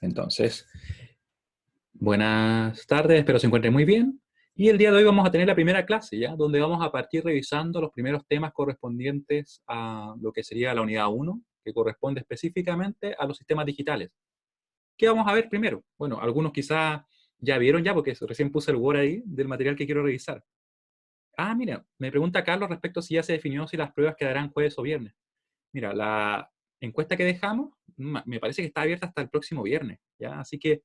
Entonces, buenas tardes, espero se encuentren muy bien. Y el día de hoy vamos a tener la primera clase, ¿ya? Donde vamos a partir revisando los primeros temas correspondientes a lo que sería la unidad 1, que corresponde específicamente a los sistemas digitales. ¿Qué vamos a ver primero? Bueno, algunos quizás ya vieron ya, porque recién puse el Word ahí del material que quiero revisar. Ah, mira, me pregunta Carlos respecto a si ya se definió si las pruebas quedarán jueves o viernes. Mira, la encuesta que dejamos me parece que está abierta hasta el próximo viernes, ¿ya? Así que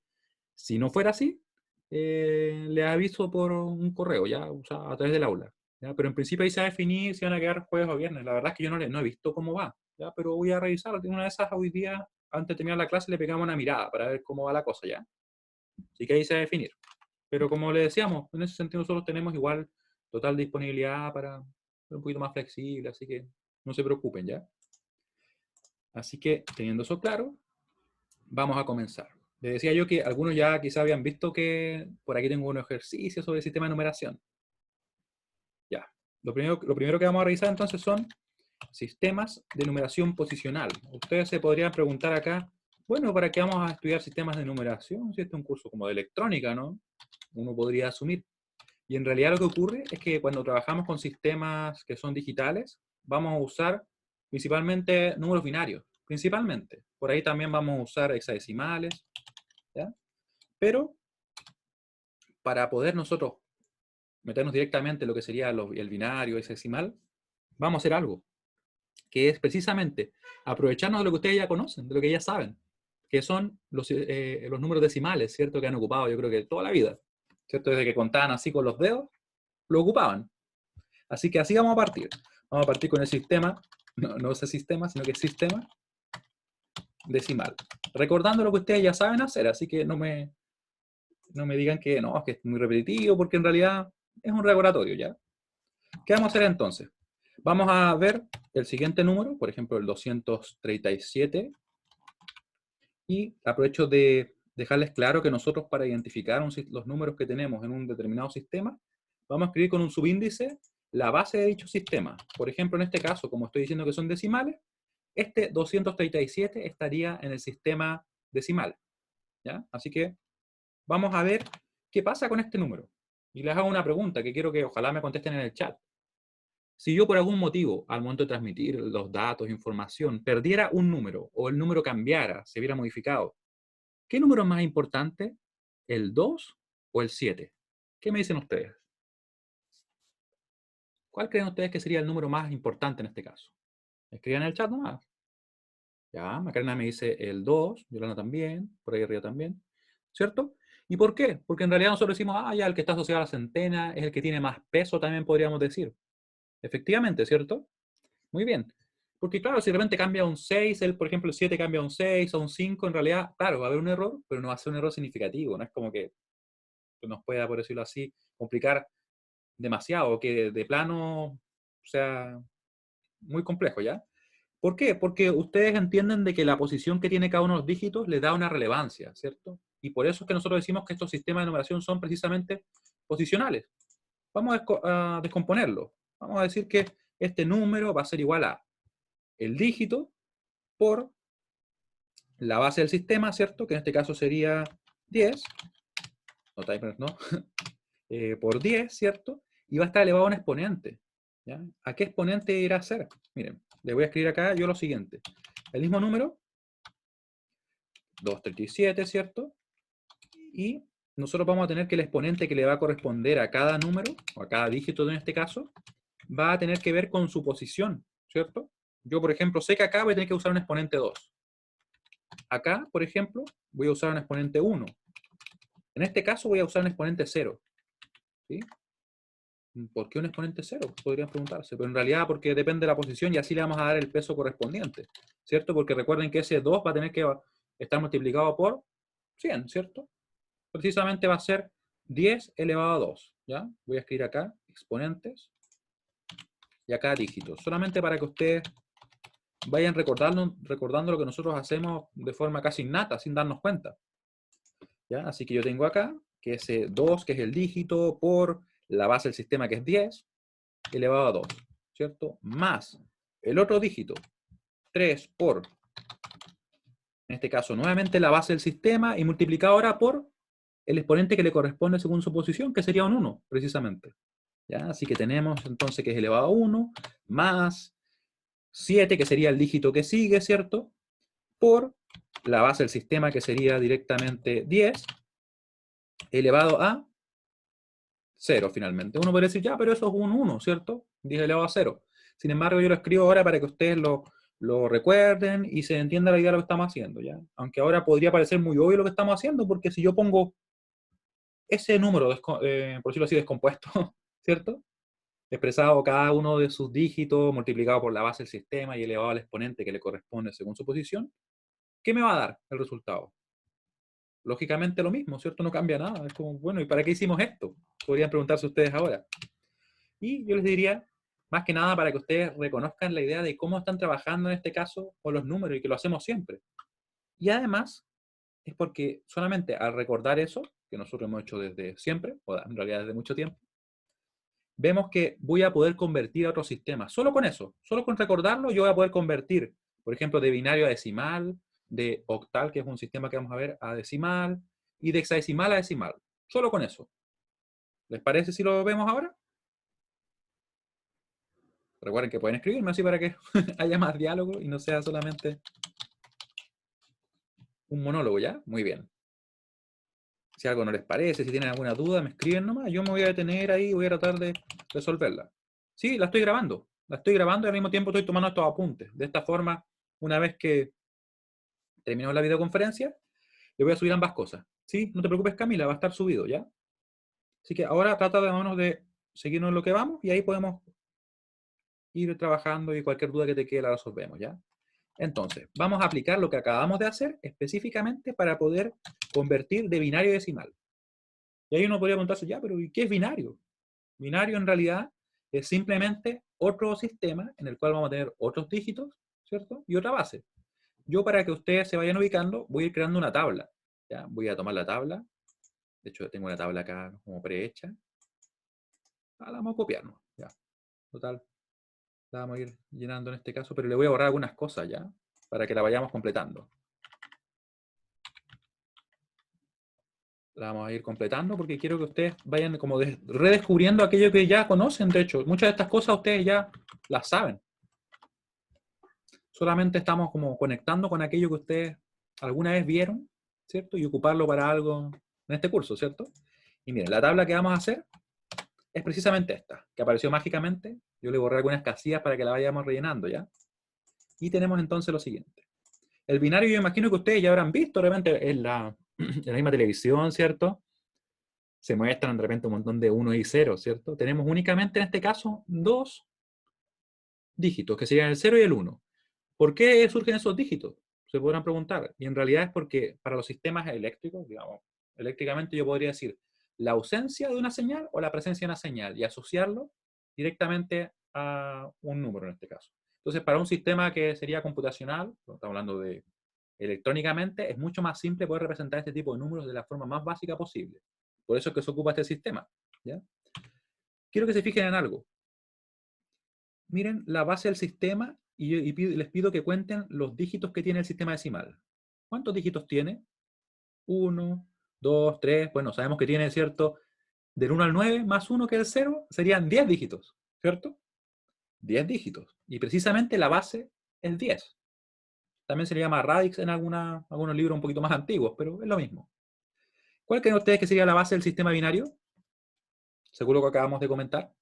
si no fuera así, les aviso por un correo, ¿ya? O sea, a través del aula, ¿ya? Pero en principio ahí se va a definir si van a quedar jueves o viernes. La verdad es que yo no he visto cómo va, ¿ya? Pero voy a revisar. Una de esas hoy día, antes de terminar la clase, le pegamos una mirada para ver cómo va la cosa, ¿ya? Así que ahí se va a definir. Pero como le decíamos, en ese sentido nosotros tenemos igual total disponibilidad para ser un poquito más flexible, así que no se preocupen, ¿ya? Así que, teniendo eso claro, vamos a comenzar. Les decía yo que algunos ya quizá habían visto que por aquí tengo unos ejercicios sobre el sistema de numeración. Ya. Lo primero que vamos a revisar entonces son sistemas de numeración posicional. Ustedes se podrían preguntar acá, bueno, ¿para qué vamos a estudiar sistemas de numeración? Si este es un curso como de electrónica, ¿no? Uno podría asumir. Y en realidad lo que ocurre es que cuando trabajamos con sistemas que son digitales, vamos a usar principalmente números binarios, principalmente. Por ahí también vamos a usar hexadecimales, ¿ya? Pero para poder nosotros meternos directamente en lo que sería el binario, hexadecimal, vamos a hacer algo, que es precisamente aprovecharnos de lo que ustedes ya conocen, de lo que ya saben, que son los números decimales, ¿cierto? Que han ocupado yo creo que toda la vida, ¿cierto? Desde que contaban así con los dedos, lo ocupaban. Así que así vamos a partir. Vamos a partir con el sistema, no ese sistema, sino que el sistema decimal. Recordando lo que ustedes ya saben hacer, así que no me digan que no, es que es muy repetitivo, porque en realidad es un recordatorio, ¿ya? ¿Qué vamos a hacer entonces? Vamos a ver el siguiente número, por ejemplo, el 237, y aprovecho de dejarles claro que nosotros para identificar los números que tenemos en un determinado sistema, vamos a escribir con un subíndice la base de dicho sistema. Por ejemplo, en este caso, como estoy diciendo que son decimales, este 237 estaría en el sistema decimal, ¿ya? Así que vamos a ver qué pasa con este número. Y les hago una pregunta que quiero que ojalá me contesten en el chat. Si yo por algún motivo, al momento de transmitir los datos, información, perdiera un número o el número cambiara, se viera modificado, ¿qué número es más importante? ¿El 2 o el 7? ¿Qué me dicen ustedes? ¿Cuál creen ustedes que sería el número más importante en este caso? Escriban en el chat nomás. Ya, Macarena me dice el 2, Yolanda también, por ahí arriba también, ¿cierto? ¿Y por qué? Porque en realidad nosotros decimos, ah, ya, el que está asociado a la centena es el que tiene más peso, también podríamos decir. Efectivamente, ¿cierto? Muy bien. Porque claro, si de repente cambia un 6, por ejemplo, el 7 cambia a un 6 o un 5, en realidad, claro, va a haber un error, pero no va a ser un error significativo, no es como que nos pueda, por decirlo así, complicar demasiado, o que de plano, o sea, muy complejo, ¿ya? ¿Por qué? Porque ustedes entienden de que la posición que tiene cada uno de los dígitos le da una relevancia, ¿cierto? Y por eso es que nosotros decimos que estos sistemas de numeración son precisamente posicionales. Vamos a descomponerlo. Vamos a decir que este número va a ser igual a el dígito por la base del sistema, ¿cierto? Que en este caso sería 10, no timers, no, por 10, ¿cierto? Y va a estar elevado a un exponente, ¿ya? ¿A qué exponente irá a ser? Miren, le voy a escribir acá yo lo siguiente. El mismo número, 237, ¿cierto? Y nosotros vamos a tener que el exponente que le va a corresponder a cada número, o a cada dígito en este caso, va a tener que ver con su posición, ¿cierto? Yo, por ejemplo, sé que acá voy a tener que usar un exponente 2. Acá, por ejemplo, voy a usar un exponente 1. En este caso voy a usar un exponente 0. ¿Sí? ¿Por qué un exponente 0? Podrían preguntarse. Pero en realidad porque depende de la posición y así le vamos a dar el peso correspondiente. ¿Cierto? Porque recuerden que ese 2 va a tener que estar multiplicado por 100, ¿cierto? Precisamente va a ser 10 elevado a 2. ¿Ya? Voy a escribir acá exponentes y acá dígitos. Solamente para que ustedes vayan recordando lo que nosotros hacemos de forma casi innata, sin darnos cuenta. ¿Ya? Así que yo tengo acá que ese 2, que es el dígito, por la base del sistema, que es 10, elevado a 2, ¿cierto? Más el otro dígito, 3 por En este caso, nuevamente la base del sistema y multiplicado ahora por el exponente que le corresponde según su posición, que sería un 1, precisamente. ¿Ya? Así que tenemos entonces que es elevado a 1, más 7, que sería el dígito que sigue, ¿cierto? Por la base del sistema, que sería directamente 10, elevado a 0, finalmente. Uno podría decir, ya, pero eso es un 1, ¿cierto? 10 elevado a 0. Sin embargo, yo lo escribo ahora para que ustedes lo recuerden y se entienda la idea de lo que estamos haciendo, ¿ya? Aunque ahora podría parecer muy obvio lo que estamos haciendo, porque si yo pongo ese número, por decirlo así, descompuesto, ¿cierto? Expresado cada uno de sus dígitos, multiplicado por la base del sistema y elevado al exponente que le corresponde según su posición, ¿qué me va a dar el resultado? Lógicamente lo mismo, ¿cierto? No cambia nada. Es como, bueno, ¿y para qué hicimos esto? Podrían preguntarse ustedes ahora. Y yo les diría, más que nada, para que ustedes reconozcan la idea de cómo están trabajando en este caso con los números y que lo hacemos siempre. Y además, es porque solamente al recordar eso, que nosotros hemos hecho desde siempre, o en realidad desde mucho tiempo, vemos que voy a poder convertir a otros sistemas. Solo con eso, solo con recordarlo, yo voy a poder convertir, por ejemplo, de binario a decimal, de octal, que es un sistema que vamos a ver, a decimal, y de hexadecimal a decimal. Solo con eso. ¿Les parece si lo vemos ahora? Recuerden que pueden escribirme así para que haya más diálogo y no sea solamente un monólogo, ¿ya? Muy bien. Si algo no les parece, si tienen alguna duda, me escriben nomás. Yo me voy a detener ahí y voy a tratar de resolverla. Sí, la estoy grabando. La estoy grabando y al mismo tiempo estoy tomando estos apuntes. De esta forma, una vez que terminemos la videoconferencia, le voy a subir ambas cosas. ¿Sí? No te preocupes, Camila, va a estar subido, ¿ya? Así que ahora trata de menos de seguirnos en lo que vamos y ahí podemos ir trabajando y cualquier duda que te quede la resolvemos, ¿ya? Entonces, vamos a aplicar lo que acabamos de hacer específicamente para poder convertir de binario a decimal. Y ahí uno podría preguntarse, ya, pero ¿y qué es binario? Binario en realidad es simplemente otro sistema en el cual vamos a tener otros dígitos, ¿cierto? Y otra base. Yo, para que ustedes se vayan ubicando, voy a ir creando una tabla, ¿ya? Voy a tomar la tabla. De hecho, tengo una tabla acá como prehecha. La vamos a copiarnos, ¿ya? Total, la vamos a ir llenando en este caso, pero le voy a borrar algunas cosas, ¿ya? Para que la vayamos completando. La vamos a ir completando porque quiero que ustedes vayan como redescubriendo aquello que ya conocen. De hecho, muchas de estas cosas ustedes ya las saben. Solamente estamos como conectando con aquello que ustedes alguna vez vieron, ¿cierto? Y ocuparlo para algo en este curso, ¿cierto? Y miren, la tabla que vamos a hacer es precisamente esta, que apareció mágicamente. Yo le borré algunas casillas para que la vayamos rellenando, ¿ya? Y tenemos entonces lo siguiente. El binario, yo imagino que ustedes ya habrán visto, realmente en la misma televisión, ¿cierto? Se muestran de repente un montón de 1 y 0, ¿cierto? Tenemos únicamente en este caso dos dígitos, que serían el 0 y el 1. ¿Por qué surgen esos dígitos? Se podrán preguntar. Y en realidad es porque para los sistemas eléctricos, digamos, eléctricamente yo podría decir la ausencia de una señal o la presencia de una señal y asociarlo directamente a un número en este caso. Entonces, para un sistema que sería computacional, estamos hablando de electrónicamente, es mucho más simple poder representar este tipo de números de la forma más básica posible. Por eso es que se ocupa este sistema, ¿ya? Quiero que se fijen en algo. Miren la base del sistema y les pido que cuenten los dígitos que tiene el sistema decimal. ¿Cuántos dígitos tiene? 1, 2, 3. Bueno, sabemos que tiene, ¿cierto? Del 1 al 9 más 1 que es el 0 serían 10 dígitos, ¿cierto? 10 dígitos. Y precisamente la base es 10. También se le llama radix en algunos libros un poquito más antiguos, pero es lo mismo. ¿Cuál creen ustedes que sería la base del sistema binario? Seguro que acabamos de comentar.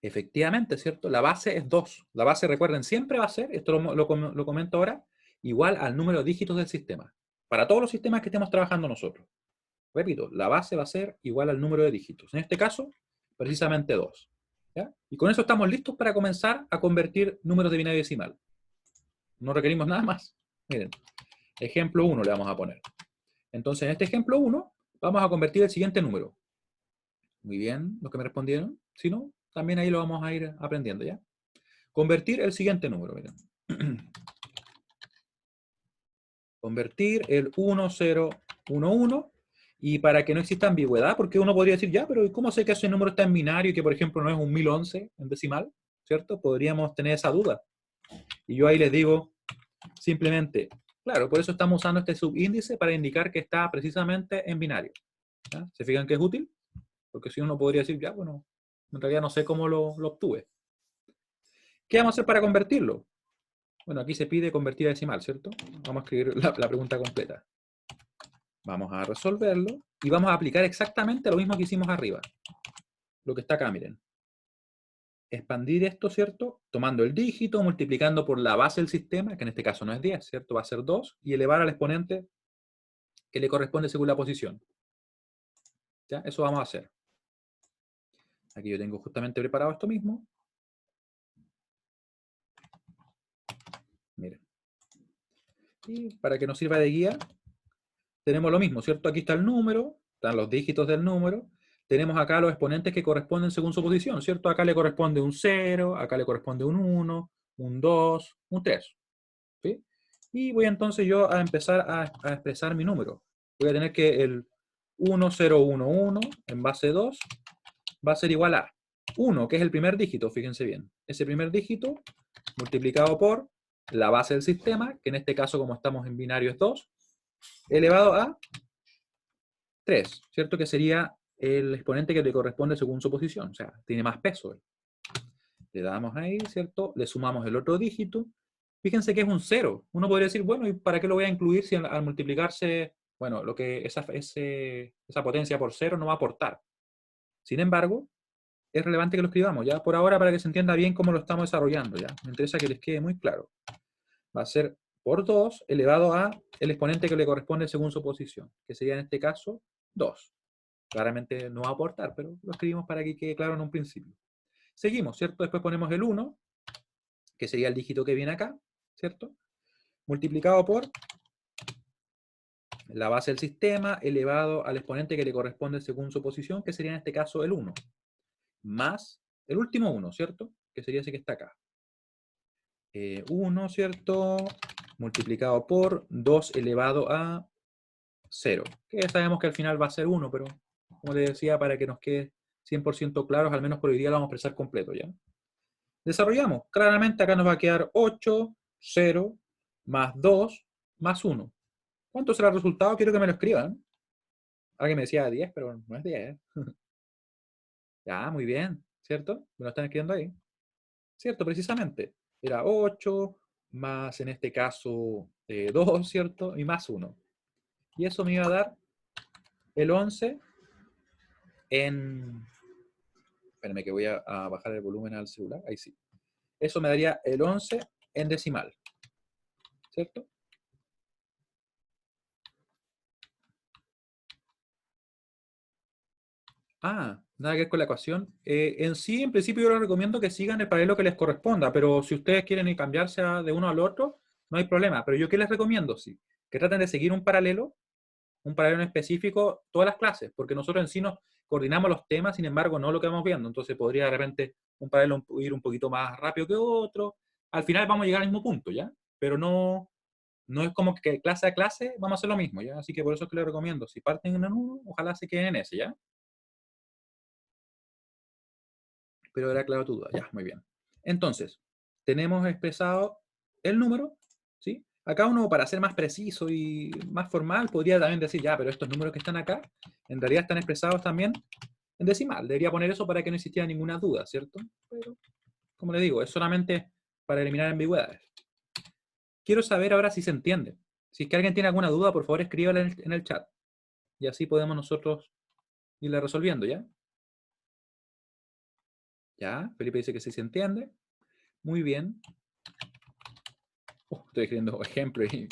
Efectivamente, ¿cierto? La base es 2. La base, recuerden, siempre va a ser, esto lo comento ahora, igual al número de dígitos del sistema. Para todos los sistemas que estemos trabajando nosotros. Repito, la base va a ser igual al número de dígitos. En este caso, precisamente 2. ¿Ya? Y con eso estamos listos para comenzar a convertir números de binario decimal. No requerimos nada más. Miren, ejemplo 1 le vamos a poner. Entonces, en este ejemplo 1, vamos a convertir el siguiente número. Muy bien, los que me respondieron. Si no, también ahí lo vamos a ir aprendiendo, ¿ya? Convertir el siguiente número, miren. Convertir el 1011 y para que no exista ambigüedad, porque uno podría decir, ya, pero ¿cómo sé que ese número está en binario y que, por ejemplo, no es un 1011 en decimal? ¿Cierto? Podríamos tener esa duda. Y yo ahí les digo, simplemente, claro, por eso estamos usando este subíndice para indicar que está precisamente en binario. ¿Ya? ¿Se fijan que es útil? Porque si uno podría decir, ya, bueno, en realidad no sé cómo lo obtuve. ¿Qué vamos a hacer para convertirlo? Bueno, aquí se pide convertir a decimal, ¿cierto? Vamos a escribir la pregunta completa. Vamos a resolverlo y vamos a aplicar exactamente lo mismo que hicimos arriba. Lo que está acá, miren. Expandir esto, ¿cierto? Tomando el dígito, multiplicando por la base del sistema, que en este caso no es 10, ¿cierto? Va a ser 2, y elevar al exponente que le corresponde según la posición. ¿Ya? Eso vamos a hacer. Aquí yo tengo justamente preparado esto mismo. Miren. Y para que nos sirva de guía, tenemos lo mismo, ¿cierto? Aquí está el número, están los dígitos del número. Tenemos acá los exponentes que corresponden según su posición, ¿cierto? Acá le corresponde un 0, acá le corresponde un 1, un 2, un 3. ¿Sí? Y voy entonces yo a empezar a expresar mi número. Voy a tener que el 1011 en base 2 va a ser igual a 1, que es el primer dígito, fíjense bien. Ese primer dígito multiplicado por la base del sistema, que en este caso, como estamos en binario, es 2, elevado a 3, ¿cierto? Que sería el exponente que le corresponde según su posición, o sea, tiene más peso. Le damos ahí, ¿cierto? Le sumamos el otro dígito. Fíjense que es un 0. Uno podría decir, bueno, ¿y para qué lo voy a incluir si al multiplicarse, bueno, lo que esa potencia por 0 no va a aportar? Sin embargo, es relevante que lo escribamos, ¿ya? Por ahora, para que se entienda bien cómo lo estamos desarrollando, ¿ya? Me interesa que les quede muy claro. Va a ser por 2 elevado a el exponente que le corresponde según su posición, que sería en este caso 2. Claramente no va a aportar, pero lo escribimos para que quede claro en un principio. Seguimos, ¿cierto? Después ponemos el 1, que sería el dígito que viene acá, ¿cierto? Multiplicado por la base del sistema elevado al exponente que le corresponde según su posición, que sería en este caso el 1, más el último 1, ¿cierto? Que sería ese que está acá. 1, ¿cierto? Multiplicado por 2 elevado a 0, que sabemos que al final va a ser 1, pero como les decía, para que nos quede 100% claros, al menos por hoy día lo vamos a expresar completo, ¿ya? Desarrollamos. Claramente acá nos va a quedar 8, 0, más 2, más 1. ¿Cuánto será el resultado? Quiero que me lo escriban. Alguien me decía 10, pero no es 10. Ya, muy bien, ¿cierto? Me lo están escribiendo ahí. ¿Cierto? Precisamente. Era 8, más en este caso 2, ¿cierto? Y más 1. Y eso me iba a dar el 11 en... Espérenme que voy a bajar el volumen al celular. Ahí sí. Eso me daría el 11 en decimal. ¿Cierto? Nada que ver con la ecuación. En sí, en principio yo les recomiendo que sigan el paralelo que les corresponda, pero si ustedes quieren ir cambiarse de uno al otro, no hay problema. Pero yo ¿qué les recomiendo? Sí, que traten de seguir un paralelo en específico, todas las clases, porque nosotros en sí nos coordinamos los temas, sin embargo, no lo que vamos viendo. Entonces podría de repente un paralelo ir un poquito más rápido que otro. Al final vamos a llegar al mismo punto, ¿ya? Pero no es como que clase a clase vamos a hacer lo mismo, ¿ya? Así que por eso es que les recomiendo, si parten en uno, ojalá se queden en ese, ¿ya? Pero era claro tu duda, ya, muy bien. Entonces, tenemos expresado el número, ¿sí? Acá uno, para ser más preciso y más formal, podría también decir, ya, pero estos números que están acá, en realidad están expresados también en decimal. Debería poner eso para que no existiera ninguna duda, ¿cierto? Pero, como le digo, es solamente para eliminar ambigüedades. Quiero saber ahora si se entiende. Si es que alguien tiene alguna duda, por favor escríbala en el chat. Y así podemos nosotros irla resolviendo, ¿ya? Ya, Felipe dice que sí se entiende. Muy bien. Estoy escribiendo ejemplos y...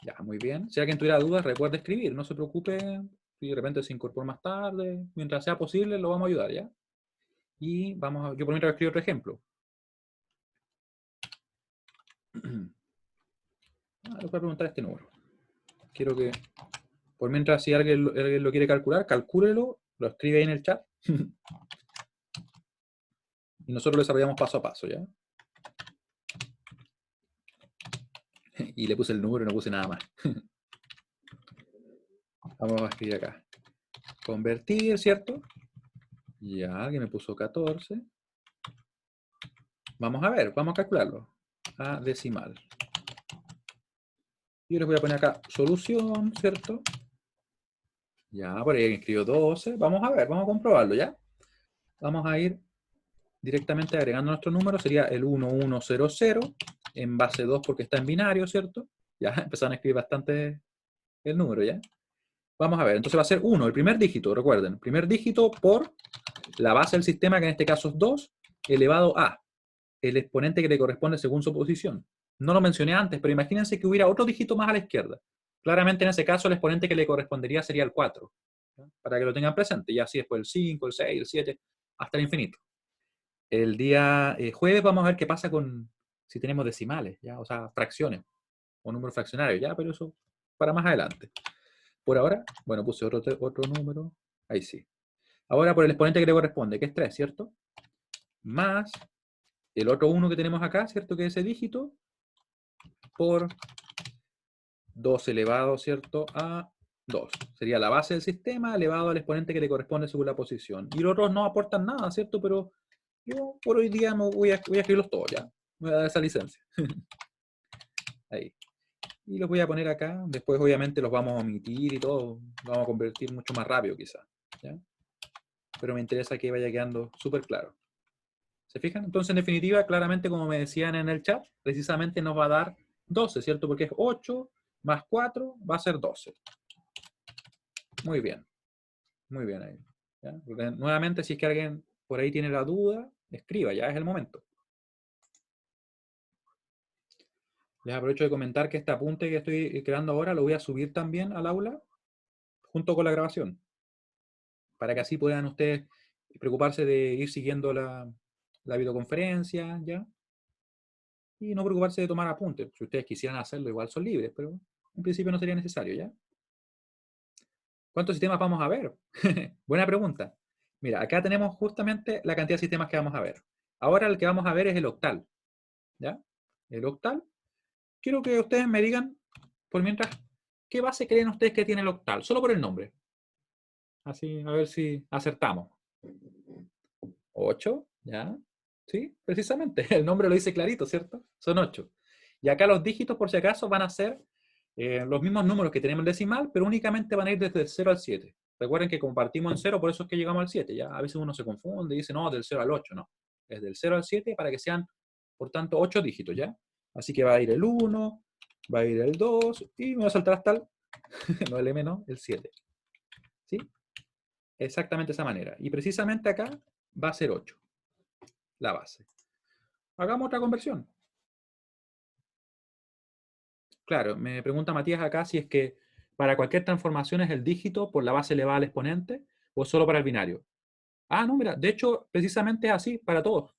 Ya, muy bien. Si alguien tuviera dudas, recuerde escribir. No se preocupe si de repente se incorpora más tarde. Mientras sea posible, lo vamos a ayudar, ¿ya? Y vamos a... Yo por mientras escribo otro ejemplo. Les voy a preguntar este número. Quiero que... Por mientras, si alguien lo quiere calcular, calcúlelo, lo escribe ahí en el chat. Y nosotros lo desarrollamos paso a paso, ¿ya? Y le puse el número y no puse nada más. Vamos a escribir acá. Convertir, ¿cierto? Ya, alguien me puso 14. Vamos a ver, vamos a calcularlo. a decimal. Yo les voy a poner acá solución, ¿cierto? Ya, por ahí escribió 12. Vamos a ver, vamos a comprobarlo, ¿ya? Vamos a ir directamente agregando nuestro número. Sería el 1100 en base 2 porque está en binario, ¿cierto? Ya empezaron a escribir bastante el número, ¿ya? Vamos a ver, entonces va a ser 1, el primer dígito, recuerden. Primer dígito por la base del sistema, que en este caso es 2, elevado a el exponente que le corresponde según su posición. No lo mencioné antes, pero imagínense que hubiera otro dígito más a la izquierda. Claramente en ese caso el exponente que le correspondería sería el 4. ¿Ya? Para que lo tengan presente. Y así después el 5, el 6, el 7, hasta el infinito. El día jueves vamos a ver qué pasa con si tenemos decimales, ¿ya? O sea, fracciones o números fraccionarios, ¿ya? Pero eso para más adelante. Por ahora, bueno, puse otro número. Ahí sí. Ahora por el exponente que le corresponde, que es 3, ¿cierto? Más el otro 1 que tenemos acá, ¿cierto? Que es ese dígito, por 2 elevado, ¿cierto? A 2. Sería la base del sistema elevado al exponente que le corresponde según la posición. Y los otros no aportan nada, ¿cierto? Pero yo por hoy día voy a escribirlos todos, ¿ya? Me voy a dar esa licencia. Ahí. Y los voy a poner acá. Después obviamente los vamos a omitir y todo. Los vamos a convertir mucho más rápido quizás, ¿ya? Pero me interesa que vaya quedando súper claro. ¿Se fijan? Entonces, en definitiva, claramente, como me decían en el chat, precisamente nos va a dar 12, ¿cierto? Porque es 8 más 4 va a ser 12. Muy bien. Muy bien ahí. ¿Ya? Nuevamente, si es que alguien por ahí tiene la duda, escriba, ya es el momento. Les aprovecho de comentar que este apunte que estoy creando ahora lo voy a subir también al aula junto con la grabación, para que así puedan ustedes preocuparse de ir siguiendo la videoconferencia, ¿ya? Y no preocuparse de tomar apuntes. Si ustedes quisieran hacerlo, igual son libres, pero en principio no sería necesario, ¿ya? ¿Cuántos sistemas vamos a ver? Buena pregunta. Mira, acá tenemos justamente la cantidad de sistemas que vamos a ver. Ahora el que vamos a ver es el octal, ¿ya? El octal. Quiero que ustedes me digan, por mientras, ¿qué base creen ustedes que tiene el octal? Solo por el nombre. Así, a ver si acertamos. 8, ¿ya? Sí, precisamente. El nombre lo dice clarito, ¿cierto? Son 8. Y acá los dígitos, por si acaso, van a ser los mismos números que tenemos en decimal, pero únicamente van a ir desde el 0 al 7. Recuerden que compartimos en 0, por eso es que llegamos al 7. ¿Ya? A veces uno se confunde y dice, no, del 0 al 8, no. Es del 0 al 7 para que sean, por tanto, 8 dígitos, ¿ya? Así que va a ir el 1, va a ir el 2, y me voy a saltar hasta el, no el M, no, el 7. ¿Sí? Exactamente esa manera. Y precisamente acá va a ser 8, la base. Hagamos otra conversión. Claro, me pregunta Matías acá si es que para cualquier transformación es el dígito por la base elevada al exponente o solo para el binario. Ah, no, mira, de hecho, precisamente es así para todos.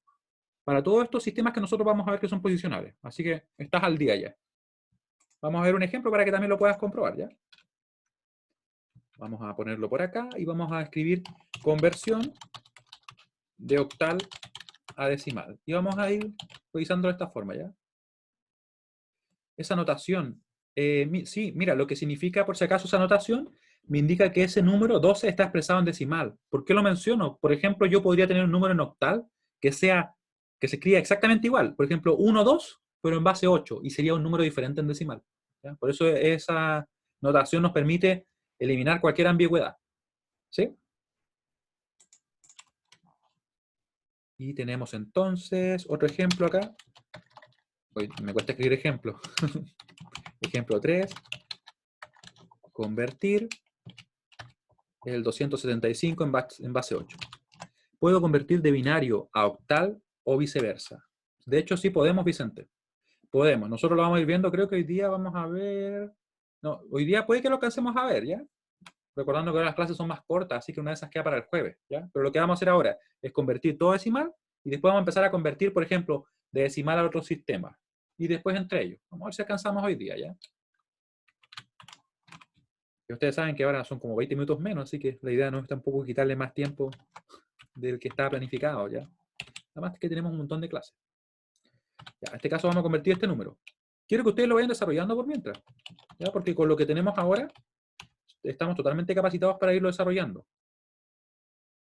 Para todos estos sistemas que nosotros vamos a ver que son posicionales. Así que estás al día ya. Vamos a ver un ejemplo para que también lo puedas comprobar, ¿ya? Vamos a ponerlo por acá y vamos a escribir conversión de octal a decimal. Y vamos a ir revisando de esta forma, ¿ya? Esa notación, sí, mira, lo que significa por si acaso esa notación, me indica que ese número 12 está expresado en decimal. ¿Por qué lo menciono? Por ejemplo, yo podría tener un número en octal que se escriba exactamente igual. Por ejemplo, 1, 2, pero en base 8, y sería un número diferente en decimal. ¿Ya? Por eso esa notación nos permite eliminar cualquier ambigüedad. ¿Sí? Y tenemos entonces otro ejemplo acá. Hoy me cuesta escribir ejemplo. Ejemplo 3. Convertir el 275 en base 8. Puedo convertir de binario a octal o viceversa. De hecho, sí podemos, Vicente. Podemos. Nosotros lo vamos a ir viendo. Creo que hoy día vamos a ver... No, hoy día puede que lo alcancemos a ver, ¿ya? Recordando que ahora las clases son más cortas, así que una de esas queda para el jueves, ¿ya? Pero lo que vamos a hacer ahora es convertir todo a decimal y después vamos a empezar a convertir, por ejemplo, de decimal a otro sistema. Y después entre ellos. Vamos a ver si alcanzamos hoy día, ¿ya? Y ustedes saben que ahora son como 20 minutos menos, así que la idea no es tampoco quitarle más tiempo del que estaba planificado, ¿ya? Además que tenemos un montón de clases. Ya, en este caso vamos a convertir este número. Quiero que ustedes lo vayan desarrollando por mientras, ¿ya? Porque con lo que tenemos ahora, estamos totalmente capacitados para irlo desarrollando.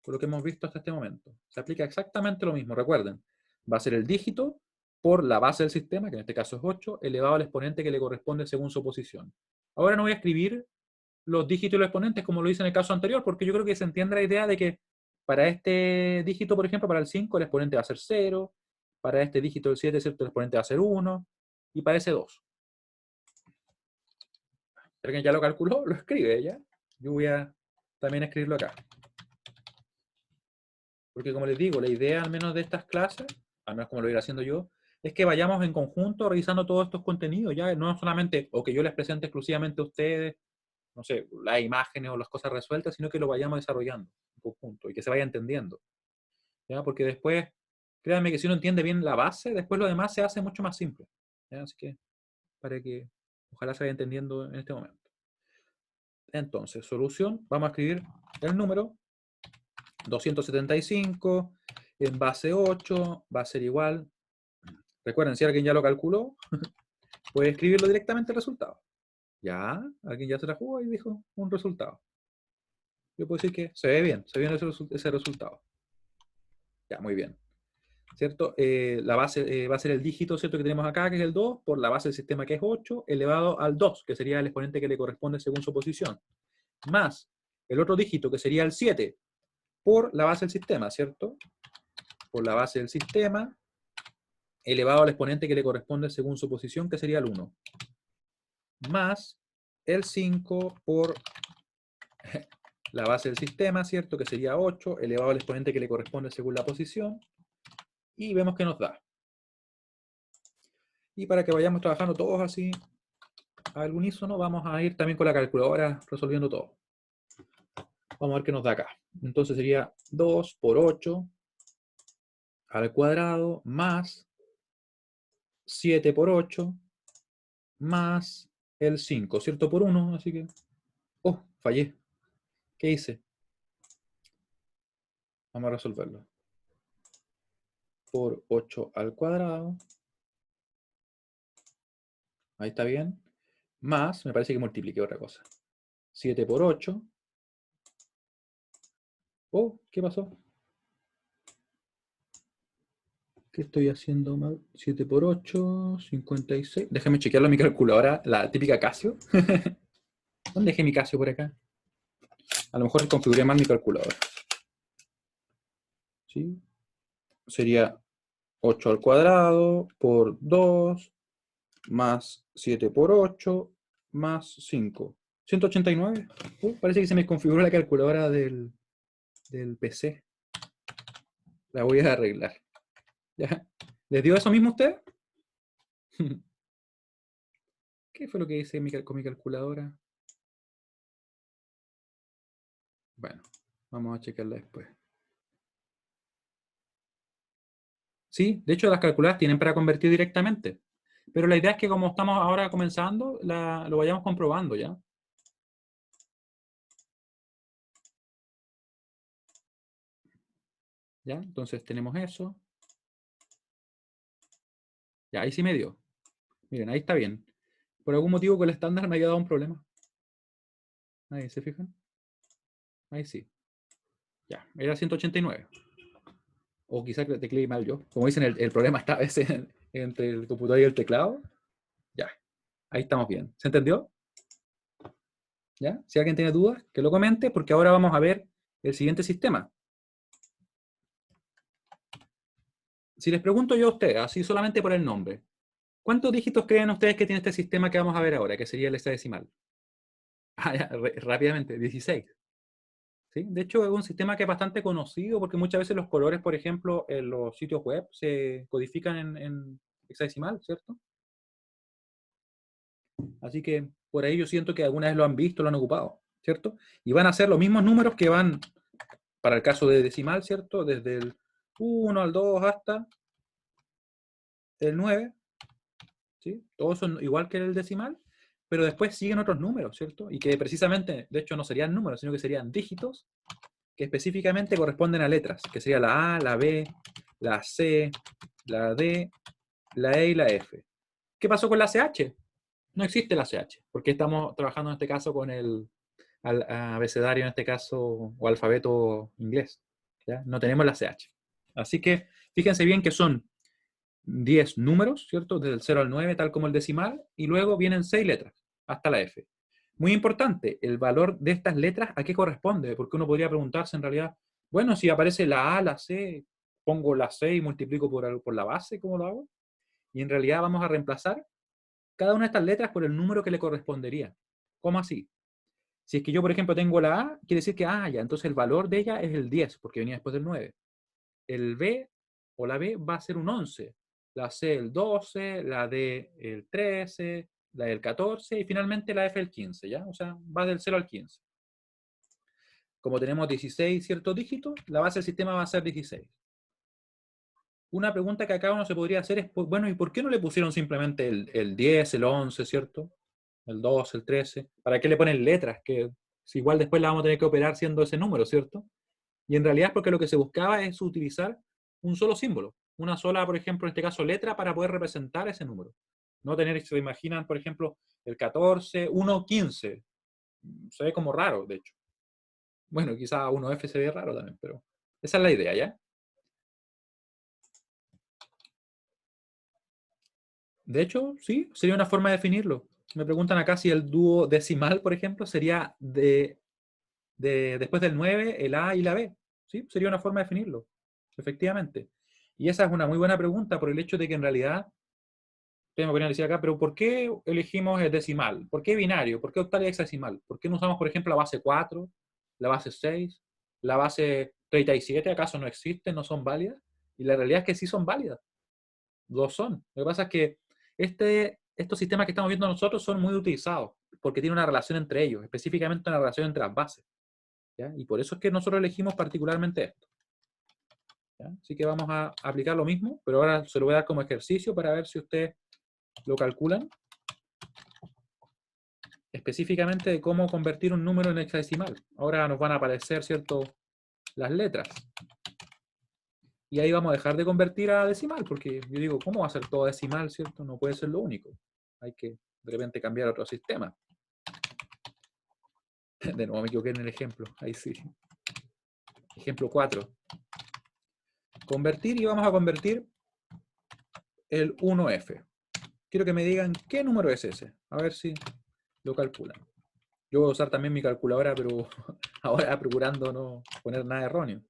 Por lo que hemos visto hasta este momento. Se aplica exactamente lo mismo, recuerden. Va a ser el dígito por la base del sistema, que en este caso es 8, elevado al exponente que le corresponde según su posición. Ahora no voy a escribir los dígitos y los exponentes como lo hice en el caso anterior, porque yo creo que se entiende la idea de que para este dígito, por ejemplo, para el 5, el exponente va a ser 0, para este dígito del 7, ¿cierto?, el exponente va a ser 1, y para ese 2. Si alguien ya lo calculó, lo escribe, ¿ya? Yo voy a también escribirlo acá. Porque como les digo, la idea al menos de estas clases, al menos como lo iré haciendo yo, es que vayamos en conjunto revisando todos estos contenidos, ¿ya? No solamente, o que yo les presente exclusivamente a ustedes, no sé, las imágenes o las cosas resueltas, sino que lo vayamos desarrollando en conjunto y que se vaya entendiendo, ¿ya? Porque después, créanme que si uno entiende bien la base, después lo demás se hace mucho más simple, ¿ya? Así que, para que ojalá se vaya entendiendo en este momento. Entonces, solución, vamos a escribir el número 275 en base 8 va a ser igual. Recuerden, si alguien ya lo calculó, puede escribirlo directamente el resultado. Ya, alguien ya se la jugó y dijo un resultado. Yo puedo decir que se ve bien ese resultado. Ya, muy bien. ¿Cierto? La base va a ser el dígito, ¿cierto?, que tenemos acá, que es el 2, por la base del sistema, que es 8, elevado al 2, que sería el exponente que le corresponde según su posición. Más el otro dígito, que sería el 7, por la base del sistema, ¿cierto? Por la base del sistema, elevado al exponente que le corresponde según su posición, que sería el 1. Más el 5 por la base del sistema, ¿cierto? Que sería 8, elevado al exponente que le corresponde según la posición. Y vemos que nos da. Y para que vayamos trabajando todos así al unísono, vamos a ir también con la calculadora resolviendo todo. Vamos a ver qué nos da acá. Entonces sería 2 por 8 al cuadrado más 7 por 8 más el 5, ¿cierto? Por 1, así que... ¡Oh! Fallé. ¿Qué hice? Vamos a resolverlo. Por 8 al cuadrado. Ahí está bien. Más, me parece que multipliqué otra cosa. 7 por 8. Oh, ¿qué pasó? ¿Qué estoy haciendo mal? 7 por 8, 56. Déjame chequearlo en mi calculadora, la típica Casio. ¿Dónde dejé mi Casio por acá? A lo mejor configuré mal mi calculadora. ¿Sí? Sería 8 al cuadrado por 2 más 7 por 8 más 5. 189. Parece que se me configuró la calculadora del PC. La voy a arreglar. ¿Ya? ¿Les dio eso mismo a usted? ¿Qué fue lo que hice con mi calculadora? Bueno, vamos a checarla después. Sí, de hecho las calculadoras tienen para convertir directamente. Pero la idea es que como estamos ahora comenzando, lo vayamos comprobando, ¿ya? ¿Ya? Entonces tenemos eso. Ya, ahí sí me dio. Miren, ahí está bien. Por algún motivo con el estándar me había dado un problema. Ahí, ¿se fijan? Ahí sí. Ya, era 189. O quizás tecleé mal yo. Como dicen, el problema está a veces entre el computador y el teclado. Ya, ahí estamos bien. ¿Se entendió? ¿Ya? Si alguien tiene dudas, que lo comente, porque ahora vamos a ver el siguiente sistema. Si les pregunto yo a ustedes, así solamente por el nombre, ¿cuántos dígitos creen ustedes que tiene este sistema que vamos a ver ahora, que sería el hexadecimal? Ah, ya, rápidamente, 16. ¿Sí? De hecho, es un sistema que es bastante conocido porque muchas veces los colores, por ejemplo, en los sitios web se codifican en hexadecimal, ¿cierto? Así que por ahí yo siento que alguna vez lo han visto, lo han ocupado, ¿cierto? Y van a ser los mismos números que van, para el caso de decimal, ¿cierto? Desde el 1 al 2 hasta el 9, ¿sí? Todos son igual que el decimal, pero después siguen otros números, ¿cierto? Y que precisamente, de hecho, no serían números, sino que serían dígitos que específicamente corresponden a letras, que sería la A, la B, la C, la D, la E y la F. ¿Qué pasó con la CH? No existe la CH, porque estamos trabajando en este caso con el abecedario, en este caso, o alfabeto inglés. ¿Ya? No tenemos la CH. Así que fíjense bien que son 10 números, ¿cierto? Desde el 0 al 9, tal como el decimal, y luego vienen 6 letras, hasta la F. Muy importante, el valor de estas letras, ¿a qué corresponde? Porque uno podría preguntarse en realidad, bueno, si aparece la A, la C, pongo la C y multiplico por la base, ¿cómo lo hago? Y en realidad vamos a reemplazar cada una de estas letras por el número que le correspondería. ¿Cómo así? Si es que yo, por ejemplo, tengo la A, quiere decir que, ya, entonces el valor de ella es el 10, porque venía después del 9. El B o la B va a ser un 11, la C el 12, la D el 13, la del 14 y finalmente la F el 15, ¿ya? O sea, va del 0 al 15. Como tenemos 16 ciertos dígitos, la base del sistema va a ser 16. Una pregunta que acá uno se podría hacer es, bueno, ¿y por qué no le pusieron simplemente el 10, el 11, ¿cierto? El 12, el 13. ¿Para qué le ponen letras? Que si igual después la vamos a tener que operar siendo ese número, ¿cierto? Y en realidad es porque lo que se buscaba es utilizar un solo símbolo, una sola, por ejemplo, en este caso letra, para poder representar ese número. No tener, si se imaginan, por ejemplo, el 14, 1, 15. Se ve como raro, de hecho. Bueno, quizá 1F se ve raro también, pero esa es la idea, ¿ya? De hecho, sí, sería una forma de definirlo. Me preguntan acá si el dúo decimal, por ejemplo, sería después del 9, el A y la B. Sí, sería una forma de definirlo, efectivamente. Y esa es una muy buena pregunta por el hecho de que en realidad, ustedes me podrían decir acá, pero ¿por qué elegimos el decimal? ¿Por qué binario? ¿Por qué octal y hexadecimal? ¿Por qué no usamos, por ejemplo, la base 4, la base 6, la base 37? ¿Acaso no existen, no son válidas? Y la realidad es que sí son válidas. Lo son. Lo que pasa es que estos sistemas que estamos viendo nosotros son muy utilizados porque tienen una relación entre ellos, específicamente una relación entre las bases. ¿Ya? Y por eso es que nosotros elegimos particularmente esto. ¿Ya? Así que vamos a aplicar lo mismo, pero ahora se lo voy a dar como ejercicio para ver si ustedes lo calculan. Específicamente de cómo convertir un número en hexadecimal. Ahora nos van a aparecer, ¿cierto?, las letras. Y ahí vamos a dejar de convertir a decimal, porque yo digo, ¿cómo va a ser todo decimal, cierto? No puede ser lo único. Hay que de repente cambiar a otro sistema. De nuevo me equivoqué en el ejemplo. Ahí sí. Ejemplo 4. Convertir, y vamos a convertir el 1F. Quiero que me digan qué número es ese. A ver si lo calculan. Yo voy a usar también mi calculadora, pero ahora procurando no poner nada erróneo.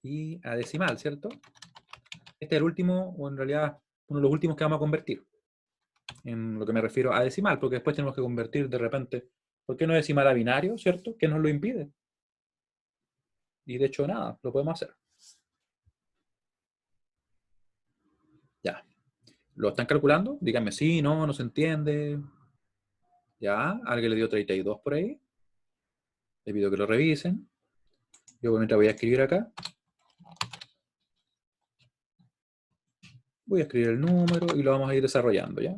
Y a decimal, ¿cierto? Este es el último, o en realidad uno de los últimos que vamos a convertir. En lo que me refiero a decimal, porque después tenemos que convertir de repente. ¿Por qué no decimal a binario, cierto? ¿Qué nos lo impide? Y de hecho nada, lo podemos hacer. Ya. ¿Lo están calculando? Díganme sí, no, no se entiende. Ya, alguien le dio 32 por ahí. Les pido que lo revisen. Yo obviamente voy a escribir acá. Voy a escribir el número y lo vamos a ir desarrollando, ¿ya?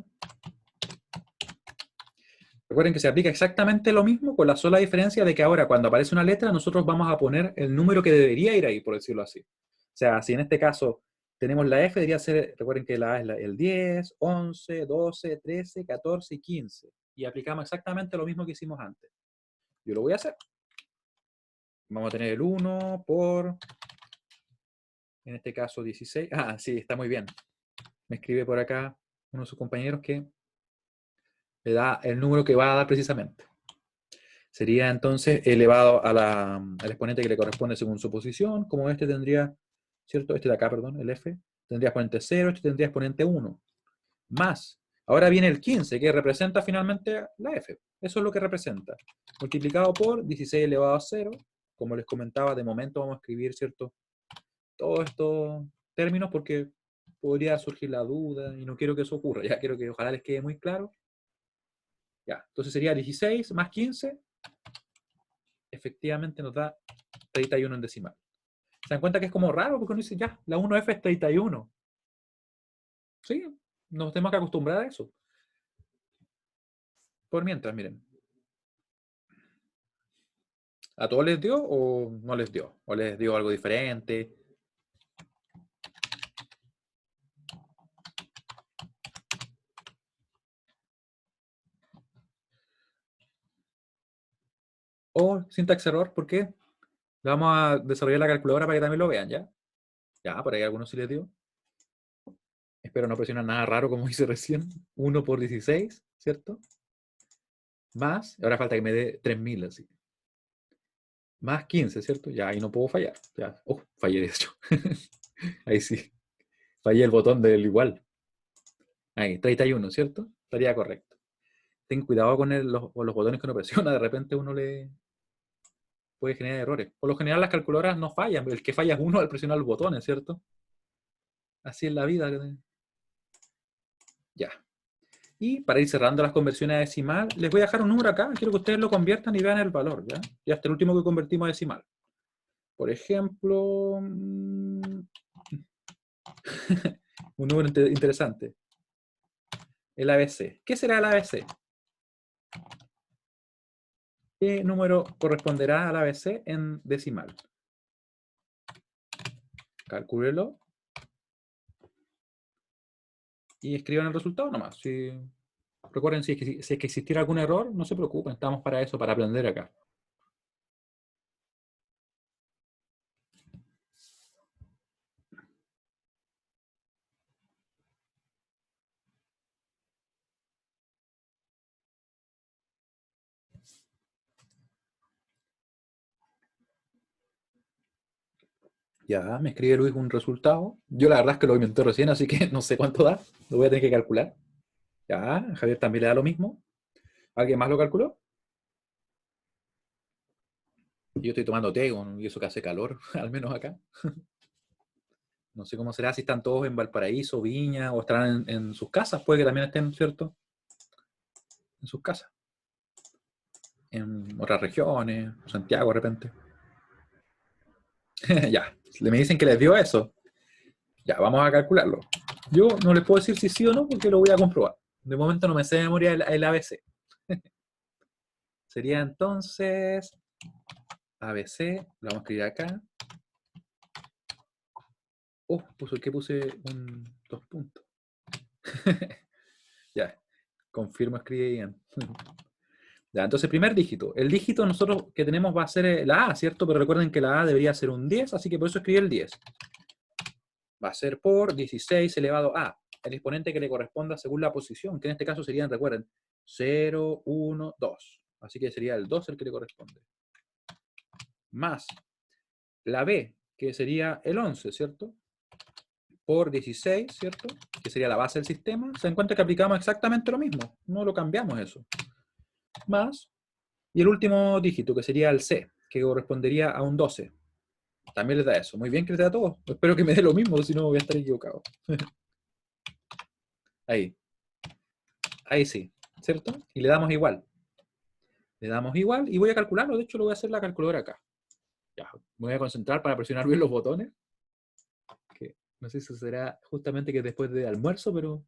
Recuerden que se aplica exactamente lo mismo, con la sola diferencia de que ahora cuando aparece una letra nosotros vamos a poner el número que debería ir ahí, por decirlo así. O sea, si en este caso tenemos la F, debería ser, recuerden que la A es el 10, 11, 12, 13, 14 y 15. Y aplicamos exactamente lo mismo que hicimos antes. Yo lo voy a hacer. Vamos a tener el 1 por, en este caso, 16. Ah, sí, está muy bien. Me escribe por acá uno de sus compañeros que le da el número que va a dar precisamente. Sería entonces elevado al exponente que le corresponde según su posición, como este tendría, ¿cierto? Este de acá, perdón, el F, tendría exponente 0, este tendría exponente 1, más. Ahora viene el 15, que representa finalmente la F. Eso es lo que representa. Multiplicado por 16 elevado a 0. Como les comentaba, de momento vamos a escribir, ¿cierto?, todos estos términos porque podría surgir la duda y no quiero que eso ocurra. Ya quiero que ojalá les quede muy claro. Ya, entonces sería 16 más 15. Efectivamente nos da 31 en decimal. ¿Se dan cuenta que es como raro? Porque uno dice, ya, la 1F es 31. Sí, nos tenemos que acostumbrar a eso. Por mientras, miren. ¿A todos les dio o no les dio? ¿O les dio algo diferente? O syntax error, ¿por qué? Vamos a desarrollar la calculadora para que también lo vean, ¿ya? Ya, por ahí a algunos sí les dio. Espero no presionar nada raro como hice recién. 1 por 16, ¿cierto? Más, ahora falta que me dé 3000 así. Más 15, ¿cierto? Ya, ahí no puedo fallar. Ya, fallé de hecho. Ahí sí. Fallé el botón del igual. Ahí, 31, ¿cierto? Estaría correcto. Ten cuidado con con los botones que uno presiona. De repente uno le puede generar errores. Por lo general las calculadoras no fallan. El que falla es uno al presionar los botones, ¿cierto? Así es la vida. Ya. Y para ir cerrando las conversiones a decimal, les voy a dejar un número acá. Quiero que ustedes lo conviertan y vean el valor, ¿ya? Y hasta el último que convertimos a decimal. Por ejemplo, un número interesante. El ABC. ¿Qué será el ABC? ¿Qué número corresponderá al ABC en decimal? Calcúlelo. Y escriban el resultado nomás. Recuerden, si es que existiera algún error, no se preocupen. Estamos para eso, para aprender acá. Ya, me escribe Luis un resultado. Yo la verdad es que lo inventé recién, así que no sé cuánto da. Lo voy a tener que calcular. Ya, Javier también le da lo mismo. ¿Alguien más lo calculó? Yo estoy tomando té y eso que hace calor, al menos acá. No sé cómo será, si están todos en Valparaíso, Viña, o estarán en sus casas. Puede que también estén, ¿cierto? En sus casas. En otras regiones, Santiago de repente. Ya, me dicen que les dio eso. Ya, vamos a calcularlo. Yo no les puedo decir si sí o no porque lo voy a comprobar. De momento no me sé de memoria el ABC. Sería entonces ABC, lo vamos a escribir acá. ¿Qué puse dos puntos? Ya, confirmo, escribe bien. Ya, entonces primer dígito. El dígito nosotros que tenemos va a ser la A, ¿cierto? Pero recuerden que la A debería ser un 10, así que por eso escribí el 10. Va a ser por 16 elevado a el exponente que le corresponda según la posición, que en este caso serían, recuerden, 0, 1, 2. Así que sería el 2 el que le corresponde. Más la B, que sería el 11, ¿cierto? Por 16, ¿cierto? Que sería la base del sistema. Se dan cuenta que aplicamos exactamente lo mismo. No lo cambiamos eso. Más, y el último dígito, que sería el C, que correspondería a un 12. También les da eso. Muy bien que les da todo. Espero que me dé lo mismo, si no voy a estar equivocado. Ahí. Ahí sí, ¿cierto? Y le damos igual. Le damos igual y voy a calcularlo. De hecho, lo voy a hacer la calculadora acá. Ya, me voy a concentrar para presionar bien los botones. Que no sé si será justamente que después de almuerzo, pero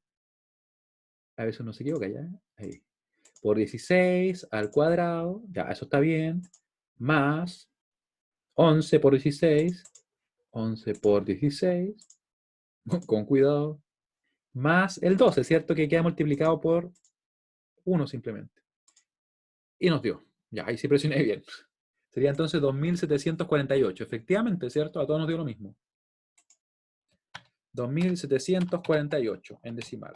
a veces uno se equivoca ya. Ahí. Por 16 al cuadrado, ya, eso está bien. Más 11 por 16. 11 por 16. Con cuidado. Más el 12, ¿cierto? Que queda multiplicado por 1 simplemente. Y nos dio. Ya, ahí sí presioné bien. Sería entonces 2748. Efectivamente, ¿cierto? A todos nos dio lo mismo. 2748 en decimal.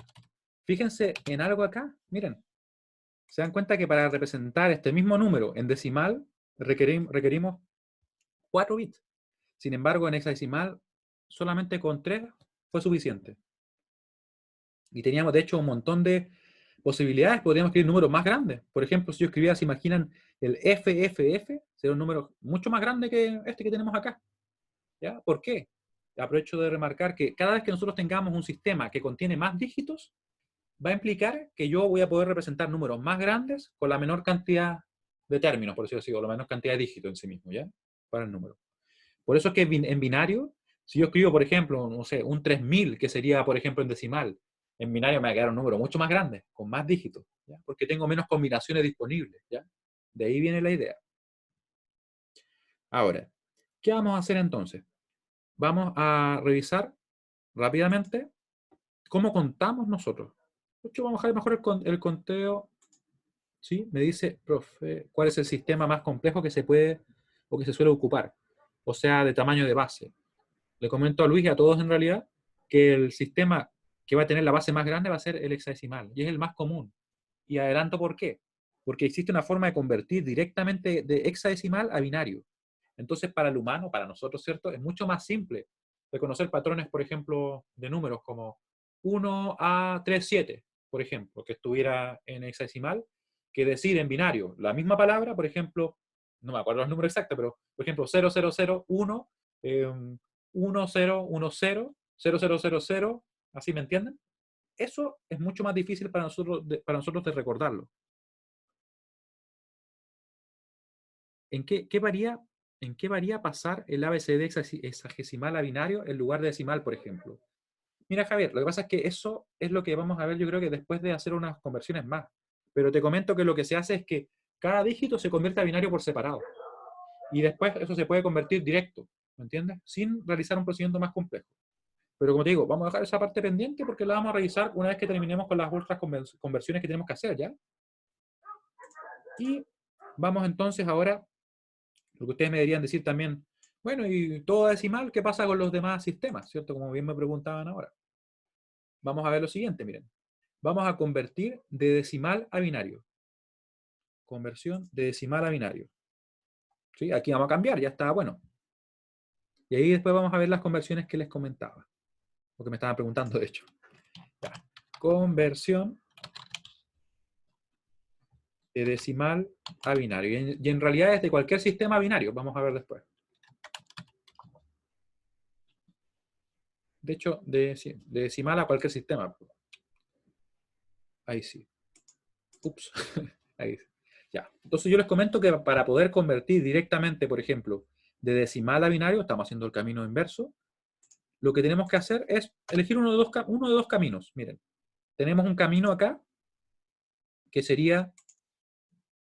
Fíjense en algo acá. Miren. Se dan cuenta que para representar este mismo número en decimal requerimos 4 bits. Sin embargo, en hexadecimal solamente con 3 fue suficiente. Y teníamos, de hecho, un montón de posibilidades. Podríamos escribir números más grandes. Por ejemplo, si yo escribiera, se imaginan el FFF, sería un número mucho más grande que este que tenemos acá. ¿Ya? ¿Por qué? Aprovecho de remarcar que cada vez que nosotros tengamos un sistema que contiene más dígitos, va a implicar que yo voy a poder representar números más grandes con la menor cantidad de términos, por decirlo así, o la menor cantidad de dígitos en sí mismo, ¿ya? Para el número. Por eso es que en binario, si yo escribo, por ejemplo, no sé, un 3000, que sería, por ejemplo, en decimal, en binario me va a quedar un número mucho más grande, con más dígitos, ¿ya? Porque tengo menos combinaciones disponibles, ¿ya? De ahí viene la idea. Ahora, ¿qué vamos a hacer entonces? Vamos a revisar rápidamente cómo contamos nosotros. De hecho, vamos a dejar mejor el conteo. ¿Sí? Me dice, profe, ¿cuál es el sistema más complejo que se puede o que se suele ocupar? O sea, de tamaño de base. Le comento a Luis y a todos en realidad que el sistema que va a tener la base más grande va a ser el hexadecimal, y es el más común. Y adelanto por qué. Porque existe una forma de convertir directamente de hexadecimal a binario. Entonces, para el humano, para nosotros, ¿cierto? Es mucho más simple reconocer patrones, por ejemplo, de números como 1 a 3 7, por ejemplo, que estuviera en hexadecimal, que decir en binario la misma palabra, por ejemplo, no me acuerdo los números exactos, pero, por ejemplo, 0001, 10100000, ¿así me entienden? Eso es mucho más difícil para nosotros de recordarlo. ¿En qué varía pasar el ABCD hexagesimal a binario en lugar de decimal, por ejemplo? Mira, Javier, lo que pasa es que eso es lo que vamos a ver, yo creo que después de hacer unas conversiones más. Pero te comento que lo que se hace es que cada dígito se convierte a binario por separado. Y después eso se puede convertir directo, ¿me entiendes? Sin realizar un procedimiento más complejo. Pero como te digo, vamos a dejar esa parte pendiente porque la vamos a revisar una vez que terminemos con las otras conversiones que tenemos que hacer, ¿ya? Y vamos entonces ahora, lo que ustedes me deberían decir también, bueno, y todo decimal, ¿qué pasa con los demás sistemas? ¿Cierto? Como bien me preguntaban ahora. Vamos a ver lo siguiente, miren. Vamos a convertir de decimal a binario. Conversión de decimal a binario. ¿Sí? Aquí vamos a cambiar, ya está bueno. Y ahí después vamos a ver las conversiones que les comentaba. Lo que me estaban preguntando, de hecho. Ya. Conversión de decimal a binario. Y en realidad es de cualquier sistema binario. Vamos a ver después. De hecho, de decimal a cualquier sistema. Ahí sí. Ups. Ahí sí. Ya. Entonces yo les comento que para poder convertir directamente, por ejemplo, de decimal a binario, estamos haciendo el camino inverso, lo que tenemos que hacer es elegir uno de dos caminos. Miren, tenemos un camino acá que sería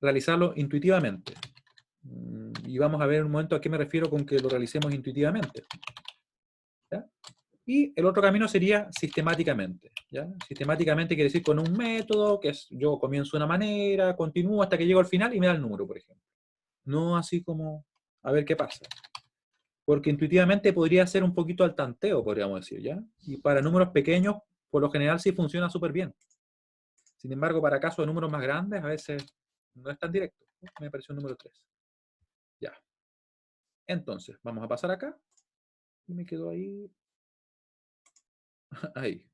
realizarlo intuitivamente. Y vamos a ver en un momento a qué me refiero con que lo realicemos intuitivamente. ¿Ya? Y el otro camino sería sistemáticamente. ¿Ya? Sistemáticamente quiere decir con un método, que es yo comienzo de una manera, continúo hasta que llego al final y me da el número, por ejemplo. No así como a ver qué pasa. Porque intuitivamente podría ser un poquito al tanteo, podríamos decir, ¿ya? Y para números pequeños, por lo general sí funciona súper bien. Sin embargo, para casos de números más grandes, a veces no es tan directo. Me apareció el número 3. Ya. Entonces, vamos a pasar acá. Y me quedo ahí. Ahí.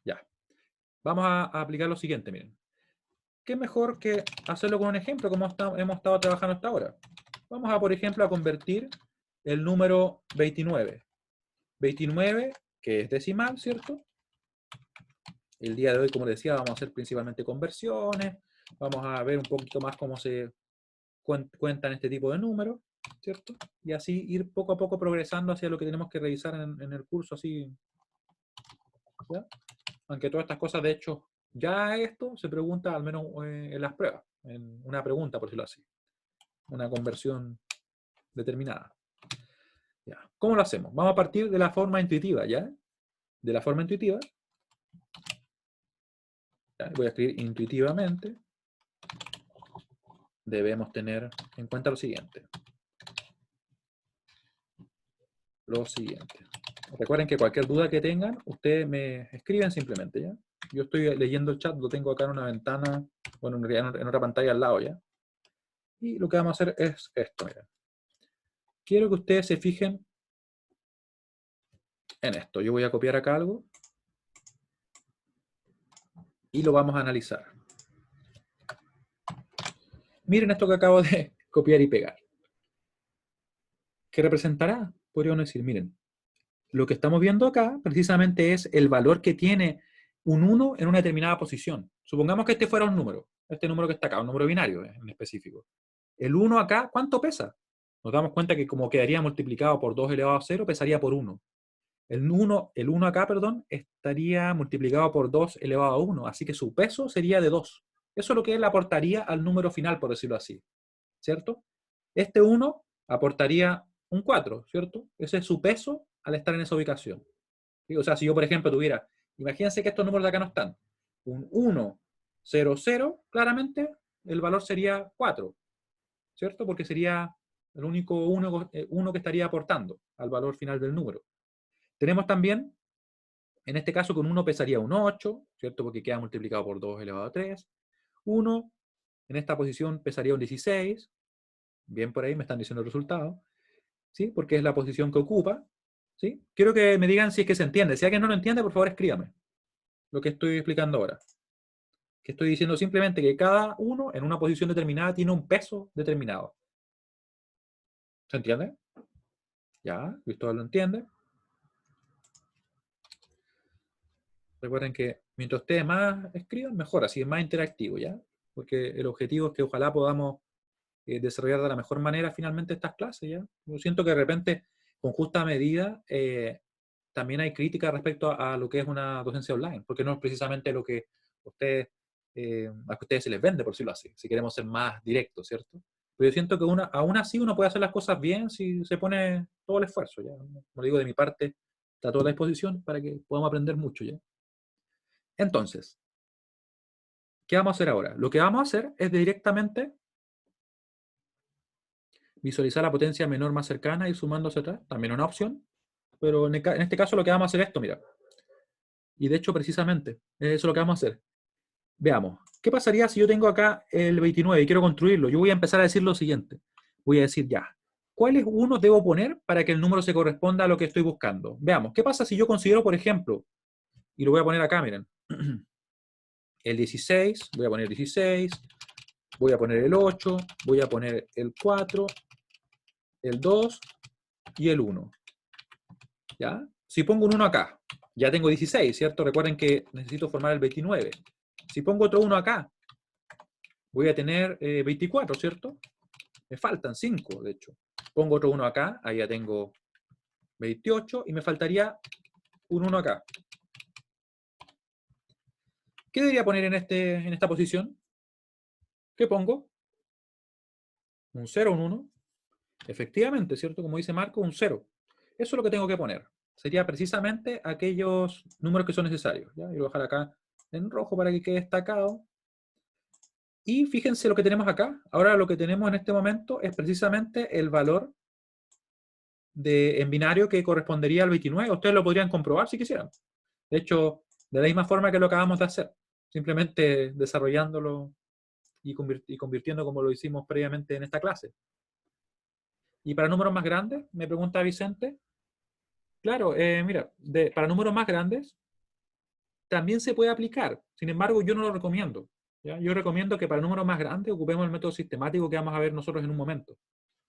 Ya. Vamos a aplicar lo siguiente, miren. ¿Qué mejor que hacerlo con un ejemplo como hemos estado trabajando hasta ahora? Vamos a, por ejemplo, a convertir el número 29. 29, que es decimal, ¿cierto? El día de hoy, como decía, vamos a hacer principalmente conversiones. Vamos a ver un poquito más cómo se cuentan este tipo de números, ¿cierto? Y así ir poco a poco progresando hacia lo que tenemos que revisar en el curso, así, ¿ya? Aunque todas estas cosas, de hecho, ya esto se pregunta al menos en las pruebas, en una pregunta, por decirlo así, una conversión determinada. ¿Ya? ¿Cómo lo hacemos? Vamos a partir de la forma intuitiva, ¿ya? De la forma intuitiva. ¿Ya? Voy a escribir intuitivamente. Debemos tener en cuenta lo siguiente. Recuerden que cualquier duda que tengan, ustedes me escriben simplemente, ¿ya? Yo estoy leyendo el chat, lo tengo acá en una ventana, bueno, en otra pantalla al lado, ¿ya? Y lo que vamos a hacer es esto, mira. Quiero que ustedes se fijen en esto. Yo voy a copiar acá algo y lo vamos a analizar. Miren esto que acabo de copiar y pegar. ¿Qué representará? Podríamos decir, miren, lo que estamos viendo acá precisamente es el valor que tiene un 1 en una determinada posición. Supongamos que este fuera un número, este número que está acá, un número binario en específico. El 1 acá, ¿cuánto pesa? Nos damos cuenta que como quedaría multiplicado por 2 elevado a 0, pesaría por 1. El 1 acá, perdón, estaría multiplicado por 2 elevado a 1, así que su peso sería de 2. Eso es lo que él aportaría al número final, por decirlo así, ¿cierto? Este 1 aportaría un 4, ¿cierto? Ese es su peso al estar en esa ubicación. ¿Sí? O sea, si yo, por ejemplo, tuviera, imagínense que estos números de acá no están, un 1, 0, 0, claramente el valor sería 4, ¿cierto? Porque sería el único 1 que estaría aportando al valor final del número. Tenemos también, en este caso, con 1 pesaría un 8, ¿cierto? Porque queda multiplicado por 2 elevado a 3. 1, en esta posición pesaría un 16. Bien por ahí, me están diciendo el resultado. ¿Sí? Porque es la posición que ocupa. ¿Sí? Quiero que me digan si es que se entiende. Si alguien no lo entiende, por favor, escríbame lo que estoy explicando ahora. Que estoy diciendo simplemente que cada uno en una posición determinada tiene un peso determinado. ¿Se entiende? Ya, Cristóbal lo entiende. Recuerden que mientras ustedes más escriban, mejor, así es más interactivo, ¿ya? Porque el objetivo es que ojalá podamos desarrollar de la mejor manera finalmente estas clases, ¿ya? Yo siento que de repente, con justa medida, también hay crítica respecto a lo que es una docencia online, porque no es precisamente lo que ustedes, a que ustedes se les vende, por decirlo así, si queremos ser más directos, ¿cierto? Pero yo siento que aún así uno puede hacer las cosas bien si se pone todo el esfuerzo, ¿ya? Como digo, de mi parte, está a toda la disposición para que podamos aprender mucho, ¿ya? Entonces, ¿qué vamos a hacer ahora? Lo que vamos a hacer es directamente visualizar la potencia menor más cercana y sumando hacia atrás, también una opción, pero en este caso lo que vamos a hacer es esto, mira. Y de hecho, precisamente, eso es lo que vamos a hacer. Veamos, ¿qué pasaría si yo tengo acá el 29 y quiero construirlo? Yo voy a empezar a decir lo siguiente. Voy a decir ya, ¿cuáles unos debo poner para que el número se corresponda a lo que estoy buscando? Veamos, ¿qué pasa si yo considero, por ejemplo, y lo voy a poner acá, miren, el 16, voy a poner 16, voy a poner el 8, voy a poner el 4, el 2 y el 1. ¿Ya? Si pongo un 1 acá, ya tengo 16, ¿cierto? Recuerden que necesito formar el 29. Si pongo otro 1 acá, voy a tener 24, ¿cierto? Me faltan 5, de hecho. Pongo otro 1 acá, ahí ya tengo 28, y me faltaría un 1 acá. ¿Qué debería poner en esta posición? ¿Qué pongo? Un 0, un 1. Efectivamente, ¿cierto? Como dice Marco, un 0. Eso es lo que tengo que poner. Sería precisamente aquellos números que son necesarios. ¿Ya? Y lo voy a dejar acá en rojo para que quede destacado. Y fíjense lo que tenemos acá. Ahora lo que tenemos en este momento es precisamente el valor en binario que correspondería al 29. Ustedes lo podrían comprobar si quisieran. De hecho, de la misma forma que lo acabamos de hacer. Simplemente desarrollándolo y convirtiendo como lo hicimos previamente en esta clase. Y para números más grandes, me pregunta Vicente. Claro, mira, para números más grandes también se puede aplicar. Sin embargo, yo no lo recomiendo. ¿Ya? Yo recomiendo que para números más grandes ocupemos el método sistemático que vamos a ver nosotros en un momento.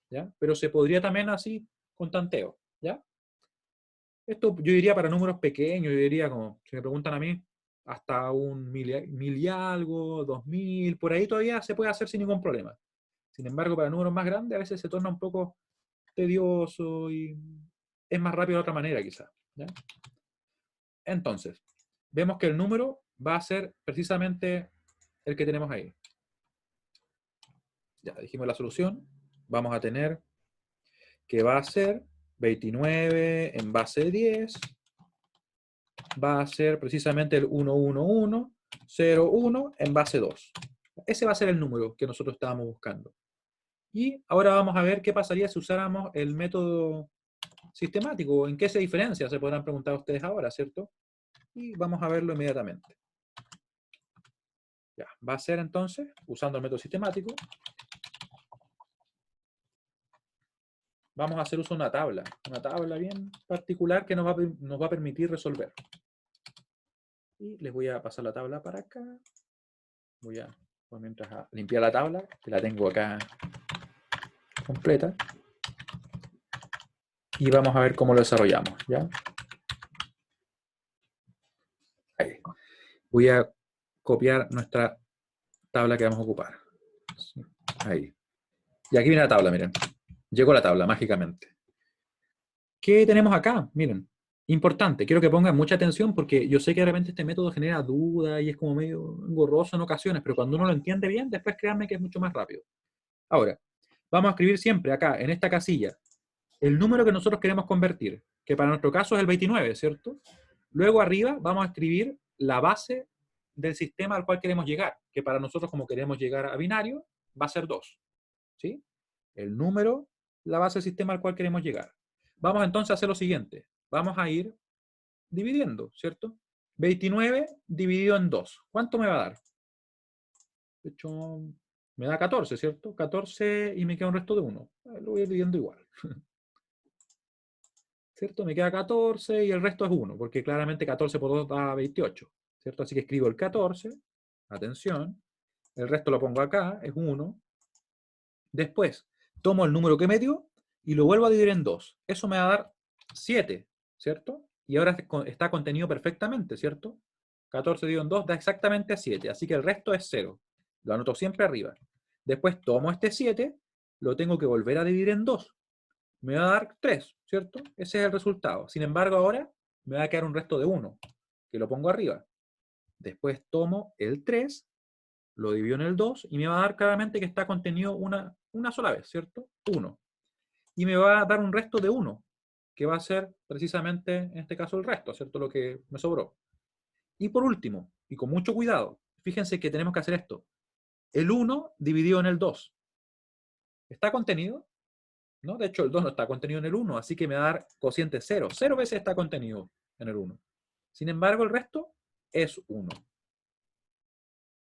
¿Ya? Pero se podría también así con tanteo. ¿Ya? Esto yo diría para números pequeños, yo diría como, si me preguntan a mí, hasta un mil y algo, 2000, por ahí todavía se puede hacer sin ningún problema. Sin embargo, para números más grandes a veces se torna un poco tedioso y es más rápido de otra manera quizás. ¿Ya? Entonces, vemos que el número va a ser precisamente el que tenemos ahí. Ya dijimos la solución. Vamos a tener que va a ser 29 en base de 10. Va a ser precisamente el 11101 en base 2. Ese va a ser el número que nosotros estábamos buscando. Y ahora vamos a ver qué pasaría si usáramos el método sistemático. ¿En qué se diferencia? Se podrán preguntar ustedes ahora, ¿cierto? Y vamos a verlo inmediatamente. Ya, va a ser entonces, usando el método sistemático, vamos a hacer uso de una tabla bien particular que nos va a permitir resolver. Y les voy a pasar la tabla para acá. Voy a, mientras a limpiar la tabla, que la tengo acá completa. Y vamos a ver cómo lo desarrollamos, ¿ya? Ahí. Voy a copiar nuestra tabla que vamos a ocupar. Ahí. Y aquí viene la tabla, miren. Llegó la tabla, mágicamente. ¿Qué tenemos acá? Miren, importante, quiero que pongan mucha atención porque yo sé que de repente este método genera dudas y es como medio engorroso en ocasiones, pero cuando uno lo entiende bien, después créanme que es mucho más rápido. Ahora, vamos a escribir siempre acá, en esta casilla, el número que nosotros queremos convertir, que para nuestro caso es el 29, ¿cierto? Luego arriba vamos a escribir la base del sistema al cual queremos llegar, que para nosotros como queremos llegar a binario, va a ser 2. ¿Sí? El número, la base del sistema al cual queremos llegar. Vamos entonces a hacer lo siguiente. vamos a ir dividiendo, ¿cierto? 29 dividido en 2. ¿Cuánto me va a dar? De hecho, me da 14, ¿cierto? 14 y me queda un resto de 1. Lo voy a ir dividiendo igual. ¿Cierto? Me queda 14 y el resto es 1, porque claramente 14 por 2 da 28, ¿cierto? Así que escribo el 14, atención, el resto lo pongo acá, es 1. Después, tomo el número que me dio y lo vuelvo a dividir en 2. Eso me va a dar 7, ¿cierto? Y ahora está contenido perfectamente, ¿cierto? 14 dividido en 2 da exactamente 7, así que el resto es 0. Lo anoto siempre arriba. Después tomo este 7, lo tengo que volver a dividir en 2. Me va a dar 3, ¿cierto? Ese es el resultado. Sin embargo, ahora me va a quedar un resto de 1, que lo pongo arriba. Después tomo el 3, lo divido en el 2 y me va a dar claramente que está contenido una sola vez, ¿cierto? 1. Y me va a dar un resto de 1, que va a ser precisamente, en este caso, el resto, ¿cierto? Lo que me sobró. Y por último, y con mucho cuidado, fíjense que tenemos que hacer esto. El 1 dividido en el 2. ¿Está contenido? ¿No? De hecho, el 2 no está contenido en el 1, así que me va a dar cociente 0. 0 veces está contenido en el 1. Sin embargo, el resto es 1.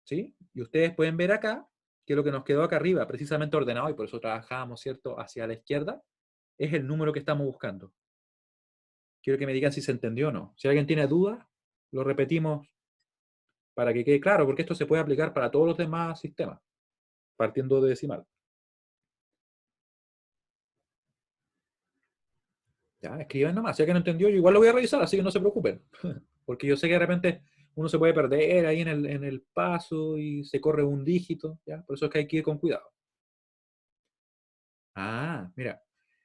¿Sí? Y ustedes pueden ver acá que lo que nos quedó acá arriba, precisamente ordenado, y por eso trabajamos, ¿cierto?, hacia la izquierda, es el número que estamos buscando. Quiero que me digan si se entendió o no. Si alguien tiene dudas, lo repetimos para que quede claro, porque esto se puede aplicar para todos los demás sistemas, partiendo de decimal. Ya, escriban nomás. Si alguien no entendió, yo igual lo voy a revisar, así que no se preocupen. Porque yo sé que de repente uno se puede perder ahí en el paso y se corre un dígito, ¿ya? Por eso es que hay que ir con cuidado. Ah, mira,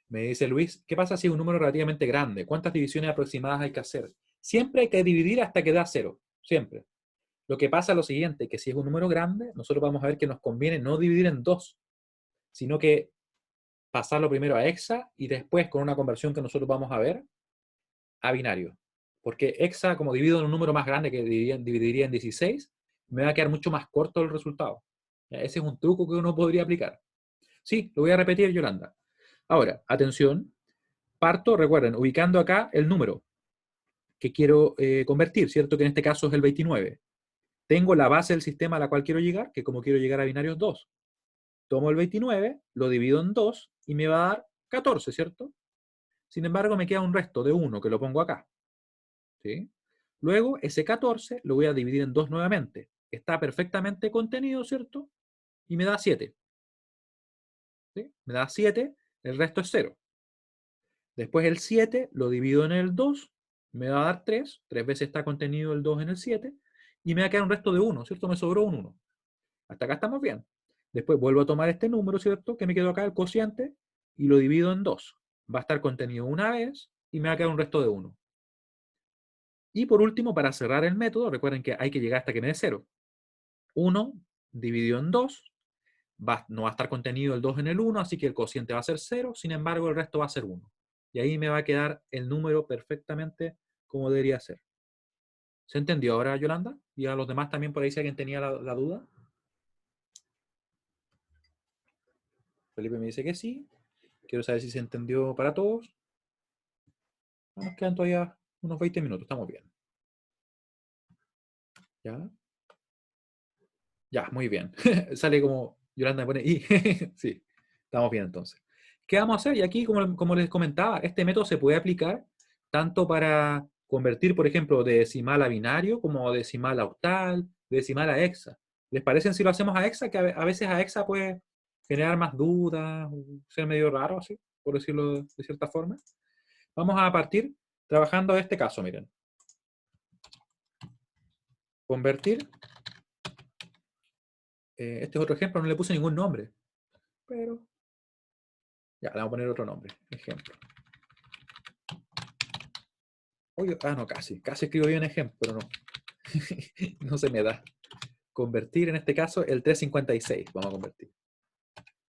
me dice Luis, ¿qué pasa si es un número relativamente grande? ¿Cuántas divisiones aproximadas hay que hacer? Siempre hay que dividir hasta que da 0, siempre. Lo que pasa es lo siguiente, que si es un número grande, nosotros vamos a ver que nos conviene no dividir en 2, sino que pasarlo primero a hexa y después, con una conversión que nosotros vamos a ver, a binario. Porque hexa, como divido en un número más grande que dividiría en 16, me va a quedar mucho más corto el resultado. Ese es un truco que uno podría aplicar. Sí, lo voy a repetir, Yolanda. Ahora, atención, parto, recuerden, ubicando acá el número que quiero convertir, ¿cierto? Que en este caso es el 29. Tengo la base del sistema a la cual quiero llegar, que como quiero llegar a binarios 2. Tomo el 29, lo divido en 2 y me va a dar 14, ¿cierto? Sin embargo, me queda un resto de 1 que lo pongo acá. ¿Sí? Luego, ese 14 lo voy a dividir en 2 nuevamente. Está perfectamente contenido, ¿cierto? Y me da 7. ¿Sí? Me da 7, el resto es 0. Después el 7 lo divido en el 2, me va a dar 3. 3 veces está contenido el 2 en el 7. Y me va a quedar un resto de 1, ¿cierto? Me sobró un 1. Hasta acá estamos bien. Después vuelvo a tomar este número, ¿cierto? Que me quedó acá, el cociente, y lo divido en 2. Va a estar contenido una vez y me va a quedar un resto de 1. Y por último, para cerrar el método, recuerden que hay que llegar hasta que me dé 0. 1 dividido en 2, no va a estar contenido el 2 en el 1, así que el cociente va a ser 0, sin embargo el resto va a ser 1. Y ahí me va a quedar el número perfectamente como debería ser. ¿Se entendió ahora, Yolanda? Y a los demás también por ahí si alguien tenía la duda. Felipe me dice que sí. Quiero saber si se entendió para todos. Nos quedan todavía unos 20 minutos, estamos bien. ¿Ya? Ya, muy bien. Sale como Yolanda me pone y sí, estamos bien entonces. ¿Qué vamos a hacer? Y aquí, como les comentaba, este método se puede aplicar tanto para convertir, por ejemplo, de decimal a binario, como de decimal a octal, de decimal a hexa. ¿Les parece si lo hacemos a hexa? Que a veces a hexa puede generar más dudas, ser medio raro, así, por decirlo de cierta forma. Vamos a partir trabajando este caso, miren. Convertir. Este es otro ejemplo, no le puse ningún nombre, pero ya, le vamos a poner otro nombre. Ejemplo. Oye, no, casi escribo bien ejemplo, pero no. No se me da. Convertir en este caso el 356. Vamos a convertir.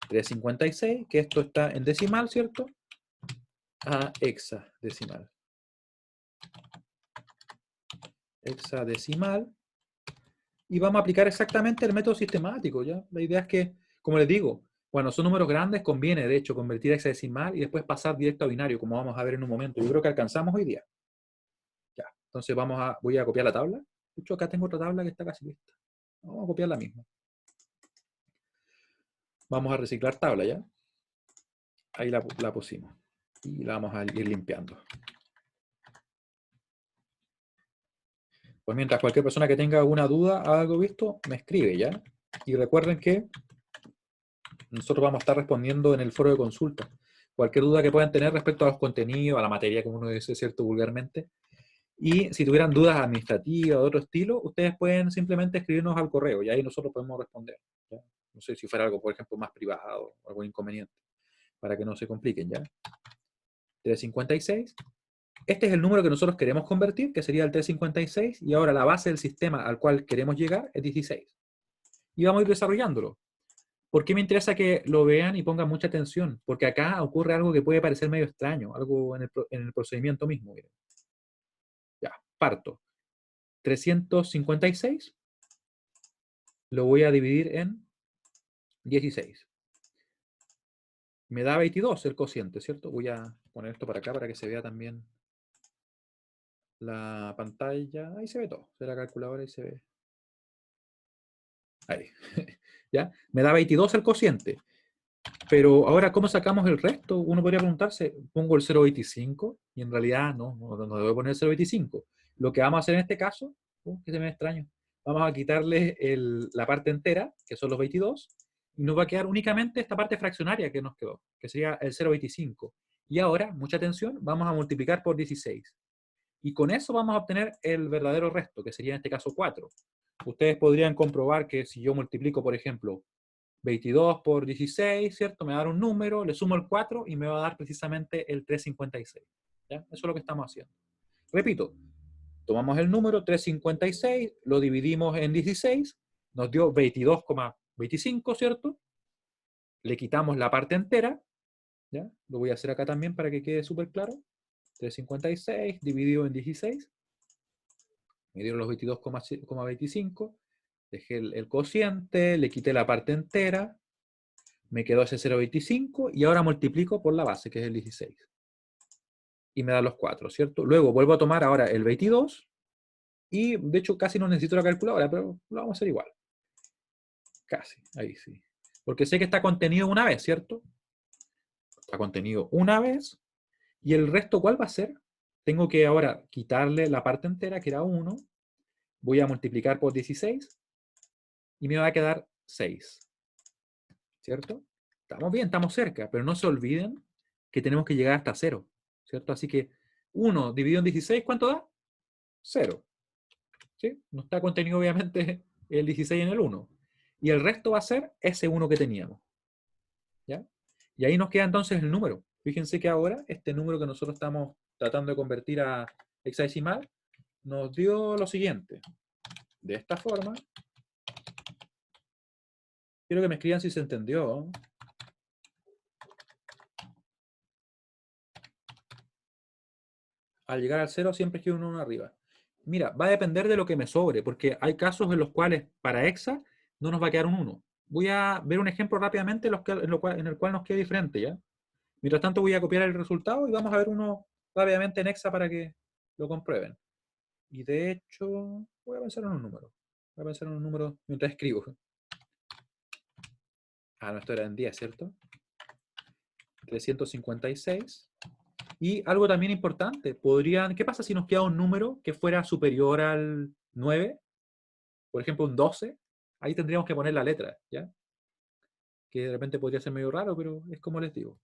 356, que esto está en decimal, ¿cierto? A hexadecimal. Hexadecimal. Y vamos a aplicar exactamente el método sistemático, ¿ya? La idea es que, como les digo, Bueno, son números grandes, conviene de hecho convertir a hexadecimal y después pasar directo a binario, como vamos a ver en un momento. Yo creo que alcanzamos hoy día. Ya, entonces voy a copiar la tabla. De hecho, acá tengo otra tabla que está casi lista. Vamos a copiar la misma. Vamos a reciclar tabla ya. Ahí la pusimos. Y la vamos a ir limpiando. Pues mientras cualquier persona que tenga alguna duda, algo visto, me escribe ya. Y recuerden que nosotros vamos a estar respondiendo en el foro de consulta. Cualquier duda que puedan tener respecto a los contenidos, a la materia, como uno dice, ¿cierto? Vulgarmente. Y si tuvieran dudas administrativas o de otro estilo, ustedes pueden simplemente escribirnos al correo y ahí nosotros podemos responder. ¿Ya? No sé si fuera algo, por ejemplo, más privado o algún inconveniente, para que no se compliquen, ¿ya? 356. Este es el número que nosotros queremos convertir, que sería el 356, y ahora la base del sistema al cual queremos llegar es 16. Y vamos a ir desarrollándolo. ¿Por qué me interesa que lo vean y pongan mucha atención? Porque acá ocurre algo que puede parecer medio extraño, algo en el procedimiento mismo. Miren. Ya, parto. 356 lo voy a dividir en 16. Me da 22 el cociente, ¿cierto? Voy a poner esto para acá para que se vea también la pantalla. Ahí se ve todo. De la calculadora y se ve. Ahí. ¿Ya? Me da 22 el cociente. Pero ahora, ¿cómo sacamos el resto? Uno podría preguntarse, ¿pongo el 0,25? Y en realidad no debo poner el 0,25. Lo que vamos a hacer en este caso, que se me extraño, vamos a quitarle la parte entera, que son los 22, y nos va a quedar únicamente esta parte fraccionaria que nos quedó, que sería el 0,25. Y ahora, mucha atención, vamos a multiplicar por 16. Y con eso vamos a obtener el verdadero resto, que sería en este caso 4. Ustedes podrían comprobar que si yo multiplico, por ejemplo, 22 por 16, ¿cierto? Me va a dar un número, le sumo el 4 y me va a dar precisamente el 356. ¿Ya? Eso es lo que estamos haciendo. Repito, tomamos el número 356, lo dividimos en 16, nos dio 22,25, ¿cierto? Le quitamos la parte entera, ¿ya? Lo voy a hacer acá también para que quede súper claro. 356 dividido en 16, me dieron los 22,25, dejé el cociente, le quité la parte entera, me quedó ese 0,25 y ahora multiplico por la base, que es el 16. Y me da los 4, ¿cierto? Luego vuelvo a tomar ahora el 22 y de hecho casi no necesito la calculadora, pero lo vamos a hacer igual. Casi, ahí sí. Porque sé que está contenido una vez, ¿cierto? Está contenido una vez. ¿Y el resto cuál va a ser? Tengo que ahora quitarle la parte entera, que era 1. Voy a multiplicar por 16 y me va a quedar 6. ¿Cierto? Estamos bien, estamos cerca, pero no se olviden que tenemos que llegar hasta 0, ¿cierto? Así que 1 dividido en 16, ¿cuánto da? 0. ¿Sí? No está contenido obviamente el 16 en el 1. Y el resto va a ser ese 1 que teníamos. ¿Ya? Y ahí nos queda entonces el número. Fíjense que ahora este número que nosotros estamos tratando de convertir a hexadecimal nos dio lo siguiente. De esta forma. Quiero que me escriban si se entendió. Al llegar al 0 siempre escribo un 1 arriba. Mira, va a depender de lo que me sobre, porque hay casos en los cuales para hexa no nos va a quedar un 1. Voy a ver un ejemplo rápidamente en el cual nos quede diferente, ¿ya? Mientras tanto voy a copiar el resultado y vamos a ver uno rápidamente en hexa para que lo comprueben. Y de hecho, voy a pensar en un número. Voy a pensar en un número mientras escribo. Ah, no, esto era en 10, ¿cierto? 356. Y algo también importante, ¿qué pasa si nos queda un número que fuera superior al 9? Por ejemplo, un 12. Ahí tendríamos que poner la letra, ¿ya? Que de repente podría ser medio raro, pero es como les digo.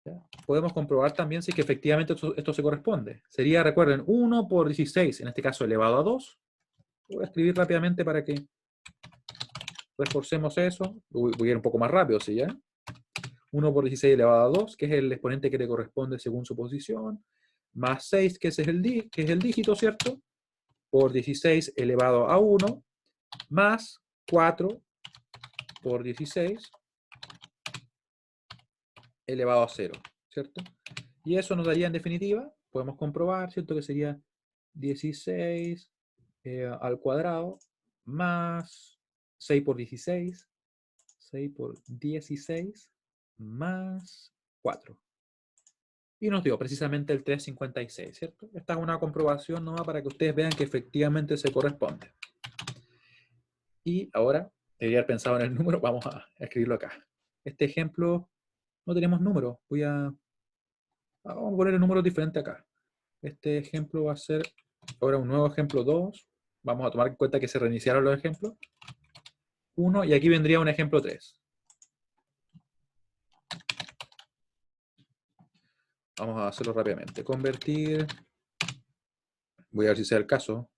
¿Ya? Podemos comprobar también si es que efectivamente esto se corresponde. Sería, recuerden, 1 por 16, en este caso elevado a 2. Voy a escribir rápidamente para que reforcemos eso. Voy a ir un poco más rápido, ¿sí? ¿Ya? 1 por 16 elevado a 2, que es el exponente que le corresponde según su posición, más 6, que es el dígito, ¿cierto? Por 16 elevado a 1, más 4 por 16 elevado a 0, ¿cierto? Y eso nos daría en definitiva, podemos comprobar, ¿cierto? Que sería 16 al cuadrado más 6 por 16, 6 por 16 más 4. Y nos dio precisamente el 356, ¿cierto? Esta es una comprobación nomás para que ustedes vean que efectivamente se corresponde. Y ahora, debería haber pensado en el número, vamos a escribirlo acá. Este ejemplo, no tenemos número. Vamos a poner el número diferente acá. Este ejemplo va a ser ahora un nuevo ejemplo 2. Vamos a tomar en cuenta que se reiniciaron los ejemplos. 1, y aquí vendría un ejemplo 3. Vamos a hacerlo rápidamente. Convertir, voy a ver si sea el caso,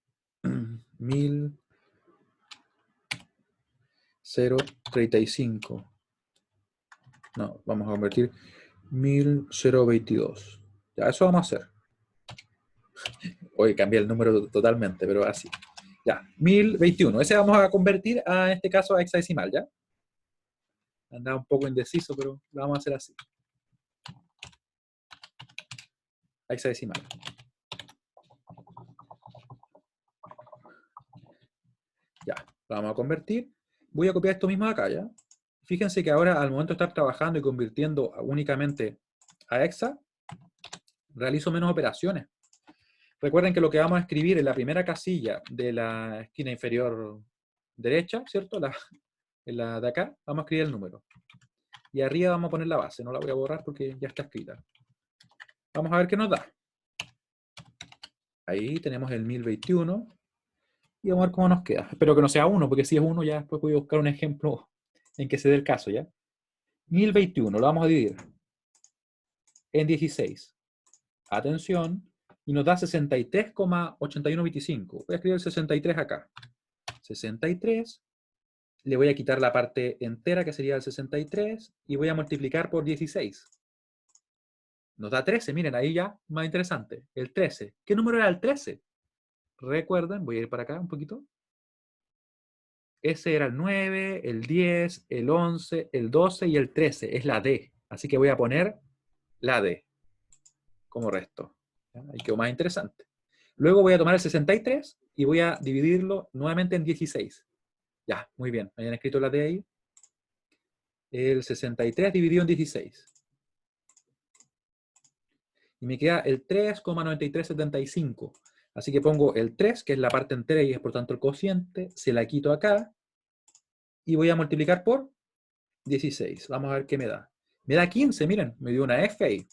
1035. No, vamos a convertir 1022. Ya, eso vamos a hacer. Hoy cambié el número totalmente, pero así. Ya, 1021. Ese vamos a convertir en este caso a hexadecimal, ¿ya? Andaba un poco indeciso, pero lo vamos a hacer así. A hexadecimal. Ya, lo vamos a convertir. Voy a copiar esto mismo de acá, ¿ya? Fíjense que ahora, al momento de estar trabajando y convirtiendo únicamente a hexa, realizo menos operaciones. Recuerden que lo que vamos a escribir en la primera casilla de la esquina inferior derecha, ¿cierto? En la de acá, vamos a escribir el número. Y arriba vamos a poner la base. No la voy a borrar porque ya está escrita. Vamos a ver qué nos da. Ahí tenemos el 1021. Y vamos a ver cómo nos queda. Espero que no sea 1, porque si es 1 ya después voy a buscar un ejemplo en que se dé el caso, ¿ya? 1021, lo vamos a dividir en 16. Atención. Y nos da 63,8125. Voy a escribir el 63 acá. 63. Le voy a quitar la parte entera, que sería el 63, y voy a multiplicar por 16. Nos da 13, miren, ahí ya más interesante. El 13. ¿Qué número era el 13? Recuerden, voy a ir para acá un poquito. Ese era el 9, el 10, el 11, el 12 y el 13. Es la D. Así que voy a poner la D como resto. ¿Ya? Ahí quedó más interesante. Luego voy a tomar el 63 y voy a dividirlo nuevamente en 16. Ya, muy bien. ¿Me hayan escrito la D ahí? El 63 dividido en 16. Y me queda el 3,9375. Así que pongo el 3, que es la parte entera y es por tanto el cociente, se la quito acá y voy a multiplicar por 16. Vamos a ver qué me da. Me da 15, miren, me dio una F ahí.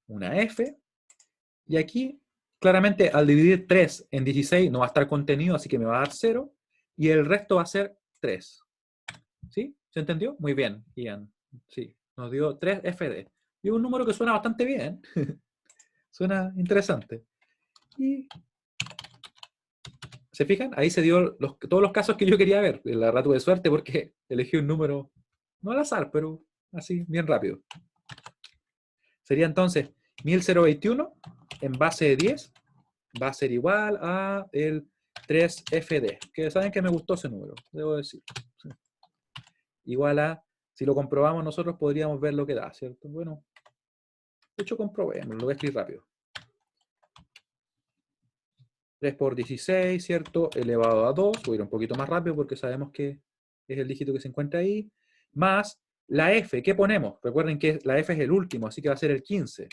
Una F. Y aquí, claramente, al dividir 3 en 16 no va a estar contenido, así que me va a dar 0. Y el resto va a ser 3. ¿Sí? ¿Se entendió? Muy bien, Ian. Sí, nos dio 3FD. Y un número que suena bastante bien. Suena interesante. Y, ¿se fijan? Ahí se dio todos los casos que yo quería ver. La verdad tuve suerte porque elegí un número, no al azar, pero así, bien rápido. Sería entonces 1021 en base de 10 va a ser igual a el 3FD. Que saben que me gustó ese número, debo decir. Igual a, si lo comprobamos nosotros podríamos ver lo que da, ¿cierto? Bueno, de hecho comprobemos, lo voy a escribir rápido. 3 por 16, ¿cierto? Elevado a 2, voy a ir un poquito más rápido porque sabemos que es el dígito que se encuentra ahí, más la F, ¿qué ponemos? Recuerden que la F es el último, así que va a ser el 15.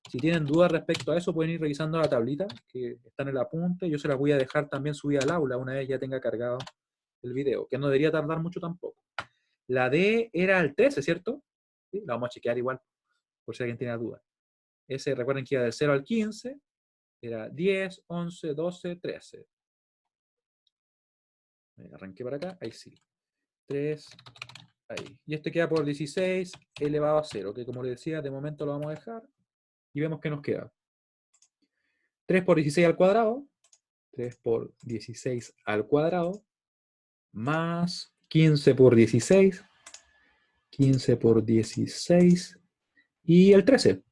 Si tienen dudas respecto a eso, pueden ir revisando la tablita que está en el apunte. Yo se las voy a dejar también subida al aula una vez ya tenga cargado el video, que no debería tardar mucho tampoco. La D era el 13, ¿cierto? ¿Sí? La vamos a chequear igual, por si alguien tiene duda. Ese, recuerden que iba del 0 al 15, era 10, 11, 12, 13. Arranqué para acá, ahí sí. 3, ahí. Y este queda por 16 elevado a 0, que como les decía, de momento lo vamos a dejar. Y vemos que nos queda 3 por 16 al cuadrado, 3 por 16 al cuadrado, más 15 por 16, 15 por 16, y el 13,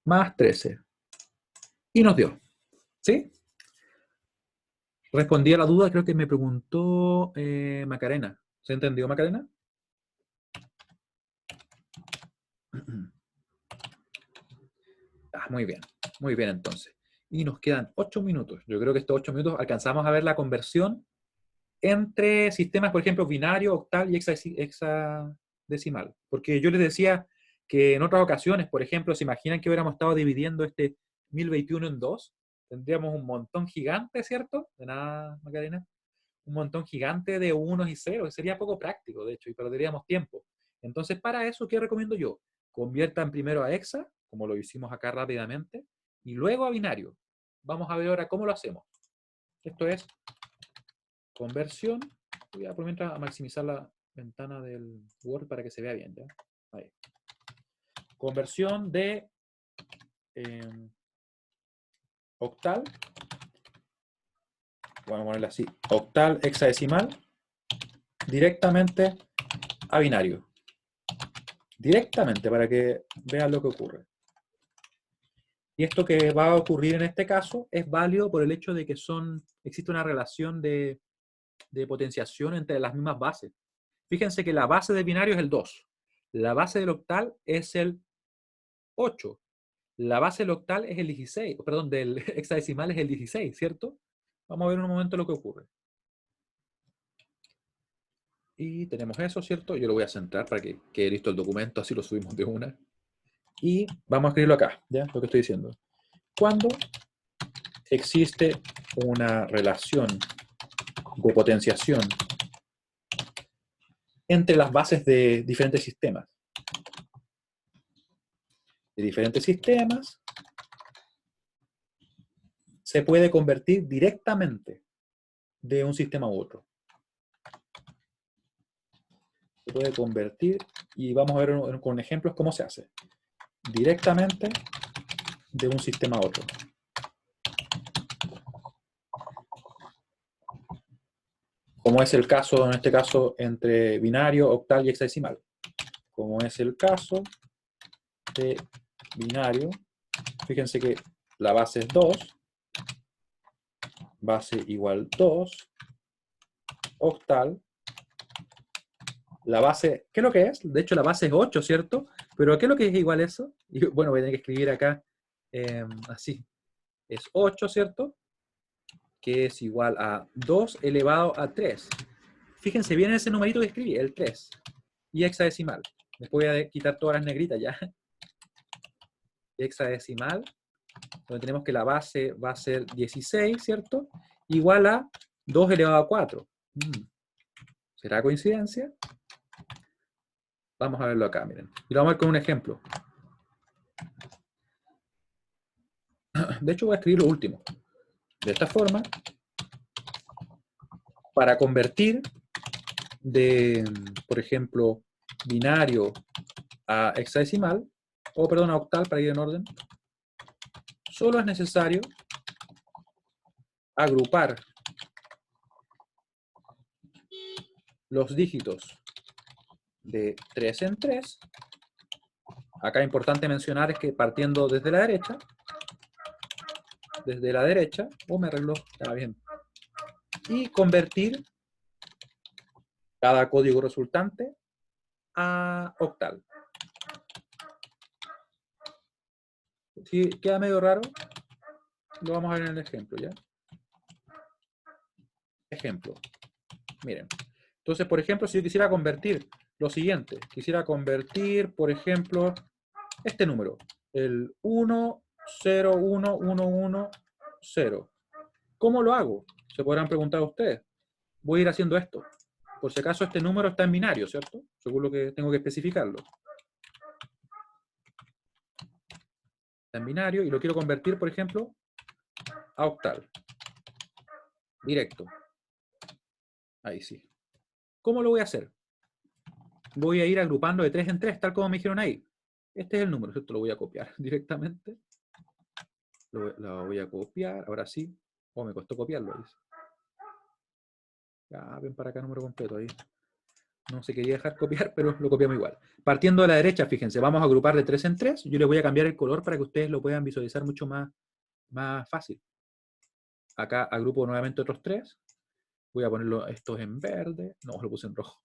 más 13. Y nos dio, ¿sí? Respondí a la duda, creo que me preguntó Macarena. ¿Se entendió, Macarena? Muy bien entonces. Y nos quedan 8 minutos. Yo creo que estos 8 minutos alcanzamos a ver la conversión entre sistemas, por ejemplo, binario, octal y hexadecimal. Porque yo les decía que en otras ocasiones, por ejemplo, se imaginan que hubiéramos estado dividiendo este 1021 en dos, tendríamos un montón gigante, ¿cierto? De nada, Macarena. Un montón gigante de unos y ceros. Sería poco práctico, de hecho, y perderíamos tiempo. Entonces, para eso, ¿qué recomiendo yo? Conviertan primero a hexa, como lo hicimos acá rápidamente, y luego a binario. Vamos a ver ahora cómo lo hacemos. Esto es conversión. Voy a por mientras maximizar la ventana del Word para que se vea bien, ¿ya? Ahí. Conversión de octal. Vamos a ponerle así. Octal hexadecimal directamente a binario. Directamente para que vean lo que ocurre. Y esto que va a ocurrir en este caso es válido por el hecho de que existe una relación de potenciación entre las mismas bases. Fíjense que la base del binario es el 2. La base del octal es el 8. La base del octal es el 16. Perdón, del hexadecimal es el 16, ¿cierto? Vamos a ver en un momento lo que ocurre. Y tenemos eso, ¿cierto? Yo lo voy a centrar para que quede listo el documento, así lo subimos de una. Y vamos a escribirlo acá, ¿ya? Lo que estoy diciendo. Cuando existe una relación de potenciación entre las bases de diferentes sistemas. De diferentes sistemas se puede convertir directamente de un sistema a otro. Se puede convertir, y vamos a ver con ejemplos cómo se hace. Directamente de un sistema a otro. Como es el caso, en este caso, entre binario, octal y hexadecimal. Como es el caso de binario, fíjense que la base es 2, base igual 2, octal, la base, ¿qué es lo que es? De hecho la base es 8, ¿cierto? Pero ¿qué es lo que es igual a eso? Y bueno, voy a tener que escribir acá así. Es 8, ¿cierto? Que es igual a 2 elevado a 3. Fíjense bien en ese numerito que escribí, el 3. Y hexadecimal. Después voy a quitar todas las negritas ya. Hexadecimal, donde tenemos que la base va a ser 16, ¿cierto? Igual a 2 elevado a 4. ¿Será coincidencia? Vamos a verlo acá, miren. Y lo vamos a ver con un ejemplo. De hecho, voy a escribir lo último. De esta forma, para convertir de, por ejemplo, binario a hexadecimal, o perdón, a octal para ir en orden, solo es necesario agrupar los dígitos de 3 en 3. Acá es importante mencionar es que partiendo desde la derecha, me arregló, está bien, y convertir cada código resultante a octal. Si queda medio raro, lo vamos a ver en el ejemplo, ¿ya? Ejemplo. Miren. Entonces, por ejemplo, si yo quisiera convertir lo siguiente, quisiera convertir, por ejemplo, este número, el 1, 0, 1, 1, 1, 0. ¿Cómo lo hago? Se podrán preguntar ustedes. Voy a ir haciendo esto. Por si acaso este número está en binario, ¿cierto? Según lo que tengo que especificarlo. Está en binario y lo quiero convertir, por ejemplo, a octal. Directo. Ahí sí. ¿Cómo lo voy a hacer? Voy a ir agrupando de 3 en 3, tal como me dijeron ahí. Este es el número, ¿cierto? Lo voy a copiar directamente. Lo voy a copiar, ahora sí. Oh, me costó copiarlo. Dice. Ya, ven para acá, número completo ahí. No se quería dejar copiar, pero lo copiamos igual. Partiendo de la derecha, fíjense, vamos a agrupar de 3 en 3. Yo les voy a cambiar el color para que ustedes lo puedan visualizar mucho más fácil. Acá agrupo nuevamente otros 3. Voy a ponerlo estos en verde. No, lo puse en rojo.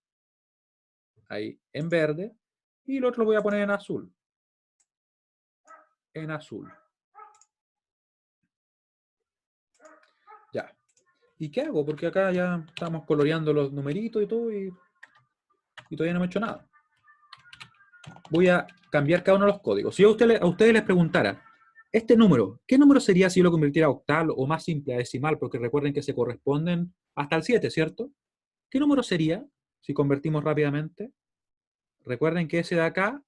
Ahí en verde. Y el otro lo voy a poner en azul. En azul. Ya. ¿Y qué hago? Porque acá ya estamos coloreando los numeritos y todo y todavía no me he hecho nada. Voy a cambiar cada uno de los códigos. Si yo a ustedes les preguntara, este número, ¿qué número sería si yo lo convirtiera a octal o más simple, a decimal? Porque recuerden que se corresponden hasta el 7, ¿cierto? ¿Qué número sería si convertimos rápidamente? Recuerden que ese de acá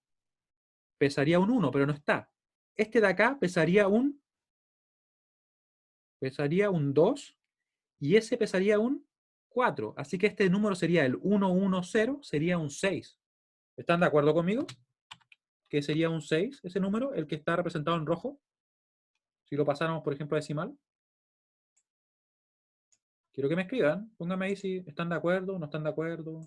pesaría un 1, pero no está. Este de acá pesaría un 2 y ese pesaría un 4. Así que este número sería el 110, sería un 6. ¿Están de acuerdo conmigo? Que sería un 6 ese número, el que está representado en rojo. Si lo pasáramos, por ejemplo, a decimal. Quiero que me escriban. Pónganme ahí si están de acuerdo, no están de acuerdo.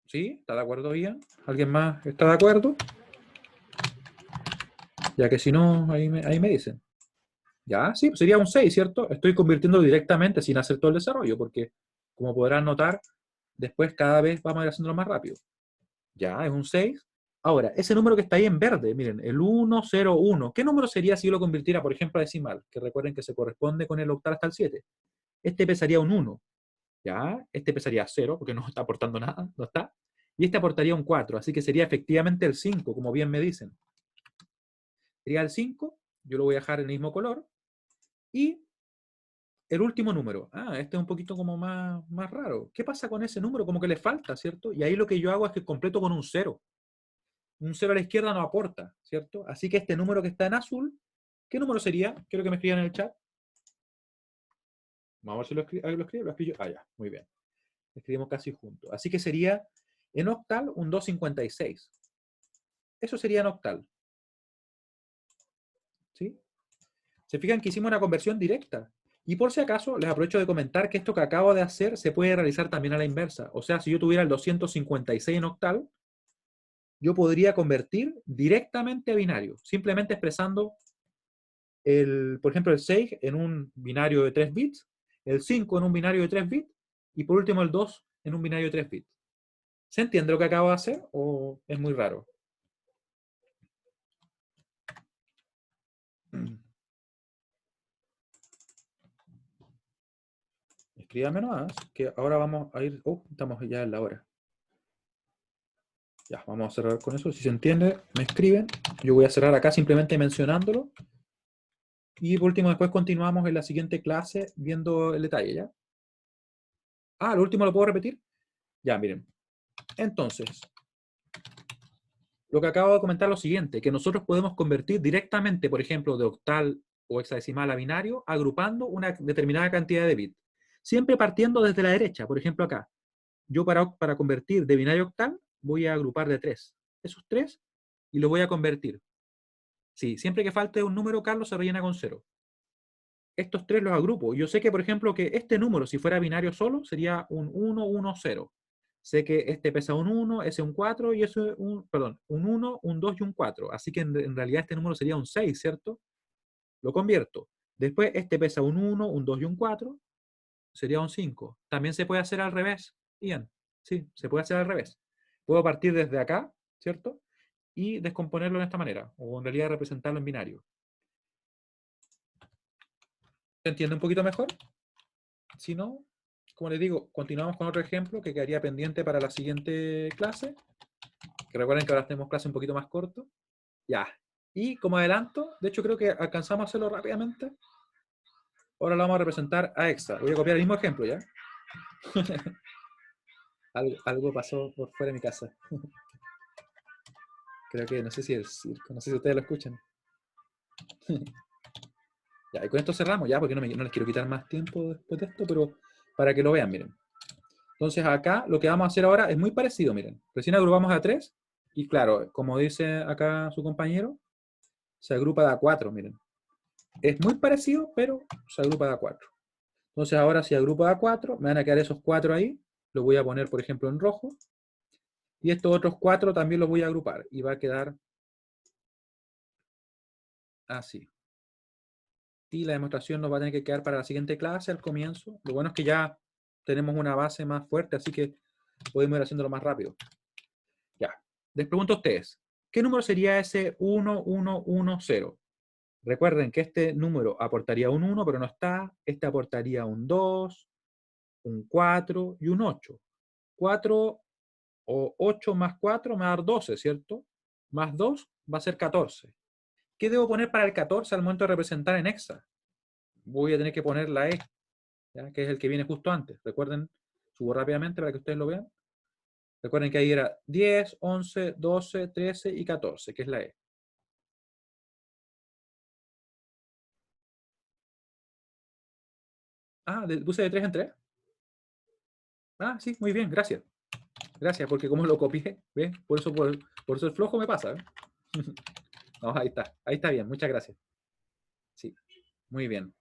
¿Sí? ¿Está de acuerdo bien? ¿Alguien más está de acuerdo? Ya que si no, ahí me dicen. Ya, sí, pues sería un 6, ¿cierto? Estoy convirtiendo directamente sin hacer todo el desarrollo, porque como podrán notar, después cada vez vamos a ir haciéndolo más rápido. Ya, es un 6. Ahora, ese número que está ahí en verde, miren, el 101. ¿Qué número sería si yo lo convirtiera, por ejemplo, a decimal? Que recuerden que se corresponde con el octal hasta el 7. Este pesaría un 1. ¿Ya? Este pesaría 0, porque no está aportando nada, no está. Y este aportaría un 4, así que sería efectivamente el 5, como bien me dicen. Sería el 5, yo lo voy a dejar en el mismo color. Y el último número. Este es un poquito como más raro. ¿Qué pasa con ese número? Como que le falta, ¿cierto? Y ahí lo que yo hago es que completo con un 0. Un 0 a la izquierda no aporta, ¿cierto? Así que este número que está en azul, ¿qué número sería? Quiero que me escriban en el chat. Vamos a ver si lo escribo. Ya, muy bien. Escribimos casi juntos. Así que sería en octal un 256. Eso sería en octal. ¿Sí? Se fijan que hicimos una conversión directa. Y por si acaso, les aprovecho de comentar que esto que acabo de hacer se puede realizar también a la inversa. O sea, si yo tuviera el 256 en octal, yo podría convertir directamente a binario, simplemente expresando, por ejemplo, el 6 en un binario de 3 bits, el 5 en un binario de 3 bits, y por último el 2 en un binario de 3 bits. ¿Se entiende lo que acabo de hacer o es muy raro? Escríbame nomás, que ahora vamos a ir... estamos ya en la hora. Ya, vamos a cerrar con eso. Si se entiende, me escriben. Yo voy a cerrar acá simplemente mencionándolo. Y por último, después continuamos en la siguiente clase viendo el detalle, ¿ya? Lo último lo puedo repetir. Ya, miren. Entonces, lo que acabo de comentar es lo siguiente, que nosotros podemos convertir directamente, por ejemplo, de octal o hexadecimal a binario, agrupando una determinada cantidad de bits. Siempre partiendo desde la derecha. Por ejemplo, acá. Yo para convertir de binario a octal, voy a agrupar de 3. Esos 3 y los voy a convertir. Sí, siempre que falte un número, Carlos, se rellena con 0. Estos 3 los agrupo. Yo sé que, por ejemplo, que este número, si fuera binario solo, sería un 1, 1, 0. Sé que este pesa un 1, ese un 4 y ese un 1, un 2 y un 4. Así que en realidad este número sería un 6, ¿cierto? Lo convierto. Después este pesa un 1, un 2 y un 4. Sería un 5. También se puede hacer al revés. Bien, sí, se puede hacer al revés. Puedo partir desde acá, ¿cierto? Y descomponerlo de esta manera, o en realidad representarlo en binario. ¿Se entiende un poquito mejor? Si no, como les digo, continuamos con otro ejemplo que quedaría pendiente para la siguiente clase. Que recuerden que ahora tenemos clase un poquito más corto. Ya. Y como adelanto, de hecho creo que alcanzamos a hacerlo rápidamente. Ahora lo vamos a representar a hexa. Voy a copiar el mismo ejemplo, ¿ya? Algo pasó por fuera de mi casa. Creo que, no sé si el circo, no sé si ustedes lo escuchan. Ya, y con esto cerramos, ya, porque no les quiero quitar más tiempo después de esto, pero para que lo vean, miren. Entonces acá lo que vamos a hacer ahora es muy parecido, miren. Recién agrupamos a 3 y claro, como dice acá su compañero, se agrupa de a 4, miren. Es muy parecido, pero se agrupa de a 4. Entonces ahora si agrupo de a 4, me van a quedar esos 4 ahí. Los voy a poner, por ejemplo, en rojo. Y estos otros 4 también los voy a agrupar. Y va a quedar así. Y la demostración nos va a tener que quedar para la siguiente clase, al comienzo. Lo bueno es que ya tenemos una base más fuerte, así que podemos ir haciéndolo más rápido. Ya. Les pregunto a ustedes, ¿qué número sería ese 1110? Recuerden que este número aportaría un 1, pero no está. Este aportaría un 2, un 4 y un 8. 4 o 8 más 4 me va a dar 12, ¿cierto? Más 2 va a ser 14. ¿Qué debo poner para el 14 al momento de representar en hexa? Voy a tener que poner la E, ¿ya? Que es el que viene justo antes. Recuerden, subo rápidamente para que ustedes lo vean. Recuerden que ahí era 10, 11, 12, 13 y 14, que es la E. Ah, puse de 3 en 3. Ah, sí, muy bien, gracias. Gracias, porque como lo copié, ¿ves? Por eso el flojo me pasa, ¿eh? No, ahí está bien, muchas gracias. Sí, muy bien.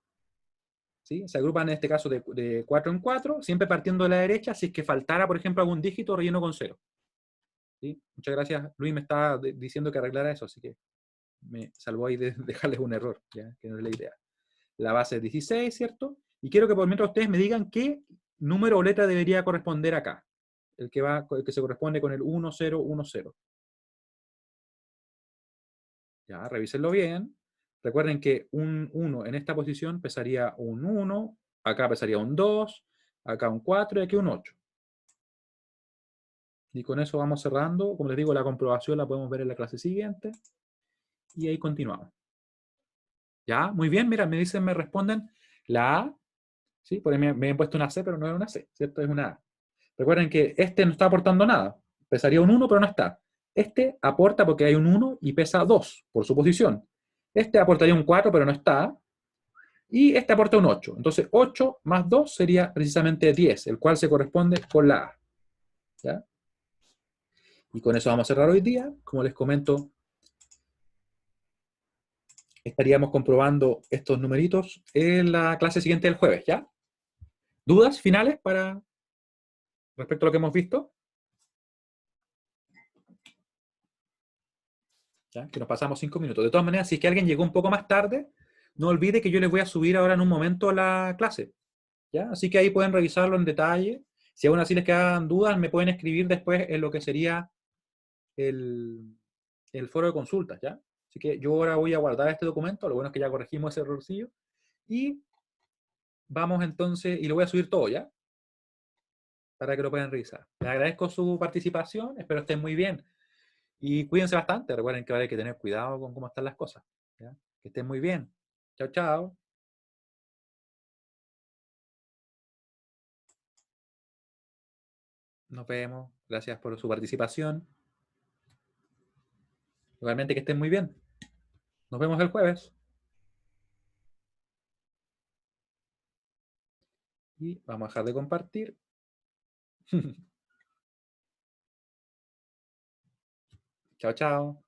¿Sí? Se agrupan en este caso de 4 en 4, siempre partiendo de la derecha, si es que faltara, por ejemplo, algún dígito, relleno con 0. ¿Sí? Muchas gracias, Luis me estaba diciendo que arreglara eso, así que me salvó ahí de dejarles un error, ¿ya? Que no es la idea. La base es 16, ¿cierto? Y quiero que por mientras ustedes me digan qué número o letra debería corresponder acá. El que se corresponde con el 1, 0, 1, 0. Ya, revísenlo bien. Recuerden que un 1 en esta posición pesaría un 1, acá pesaría un 2, acá un 4 y aquí un 8. Y con eso vamos cerrando. Como les digo, la comprobación la podemos ver en la clase siguiente. Y ahí continuamos. Ya, muy bien, mira, me dicen, me responden la A. ¿Sí? Por ahí me he puesto una C, pero no es una C, ¿cierto? Es una A. Recuerden que este no está aportando nada. Pesaría un 1, pero no está. Este aporta porque hay un 1 y pesa 2 por su posición. Este aportaría un 4, pero no está. Y este aporta un 8. Entonces, 8 más 2 sería precisamente 10, el cual se corresponde con la A. ¿Ya? Y con eso vamos a cerrar hoy día. Como les comento, estaríamos comprobando estos numeritos en la clase siguiente del jueves, ¿ya? ¿Dudas finales respecto a lo que hemos visto? ¿Ya? Que nos pasamos 5 minutos. De todas maneras, si es que alguien llegó un poco más tarde, no olvide que yo les voy a subir ahora en un momento la clase, ¿ya? Así que ahí pueden revisarlo en detalle. Si aún así les quedan dudas, me pueden escribir después en lo que sería el foro de consultas, ¿ya? Así que yo ahora voy a guardar este documento, lo bueno es que ya corregimos ese errorcillo, y vamos entonces, y lo voy a subir todo, ¿ya? Para que lo puedan revisar. Les agradezco su participación, espero estén muy bien, y cuídense bastante, recuerden que hay que tener cuidado con cómo están las cosas, ¿ya? Que estén muy bien. Chao, chao. Nos vemos. Gracias por su participación. Igualmente que estén muy bien. Nos vemos el jueves. Y vamos a dejar de compartir. Chao, chao.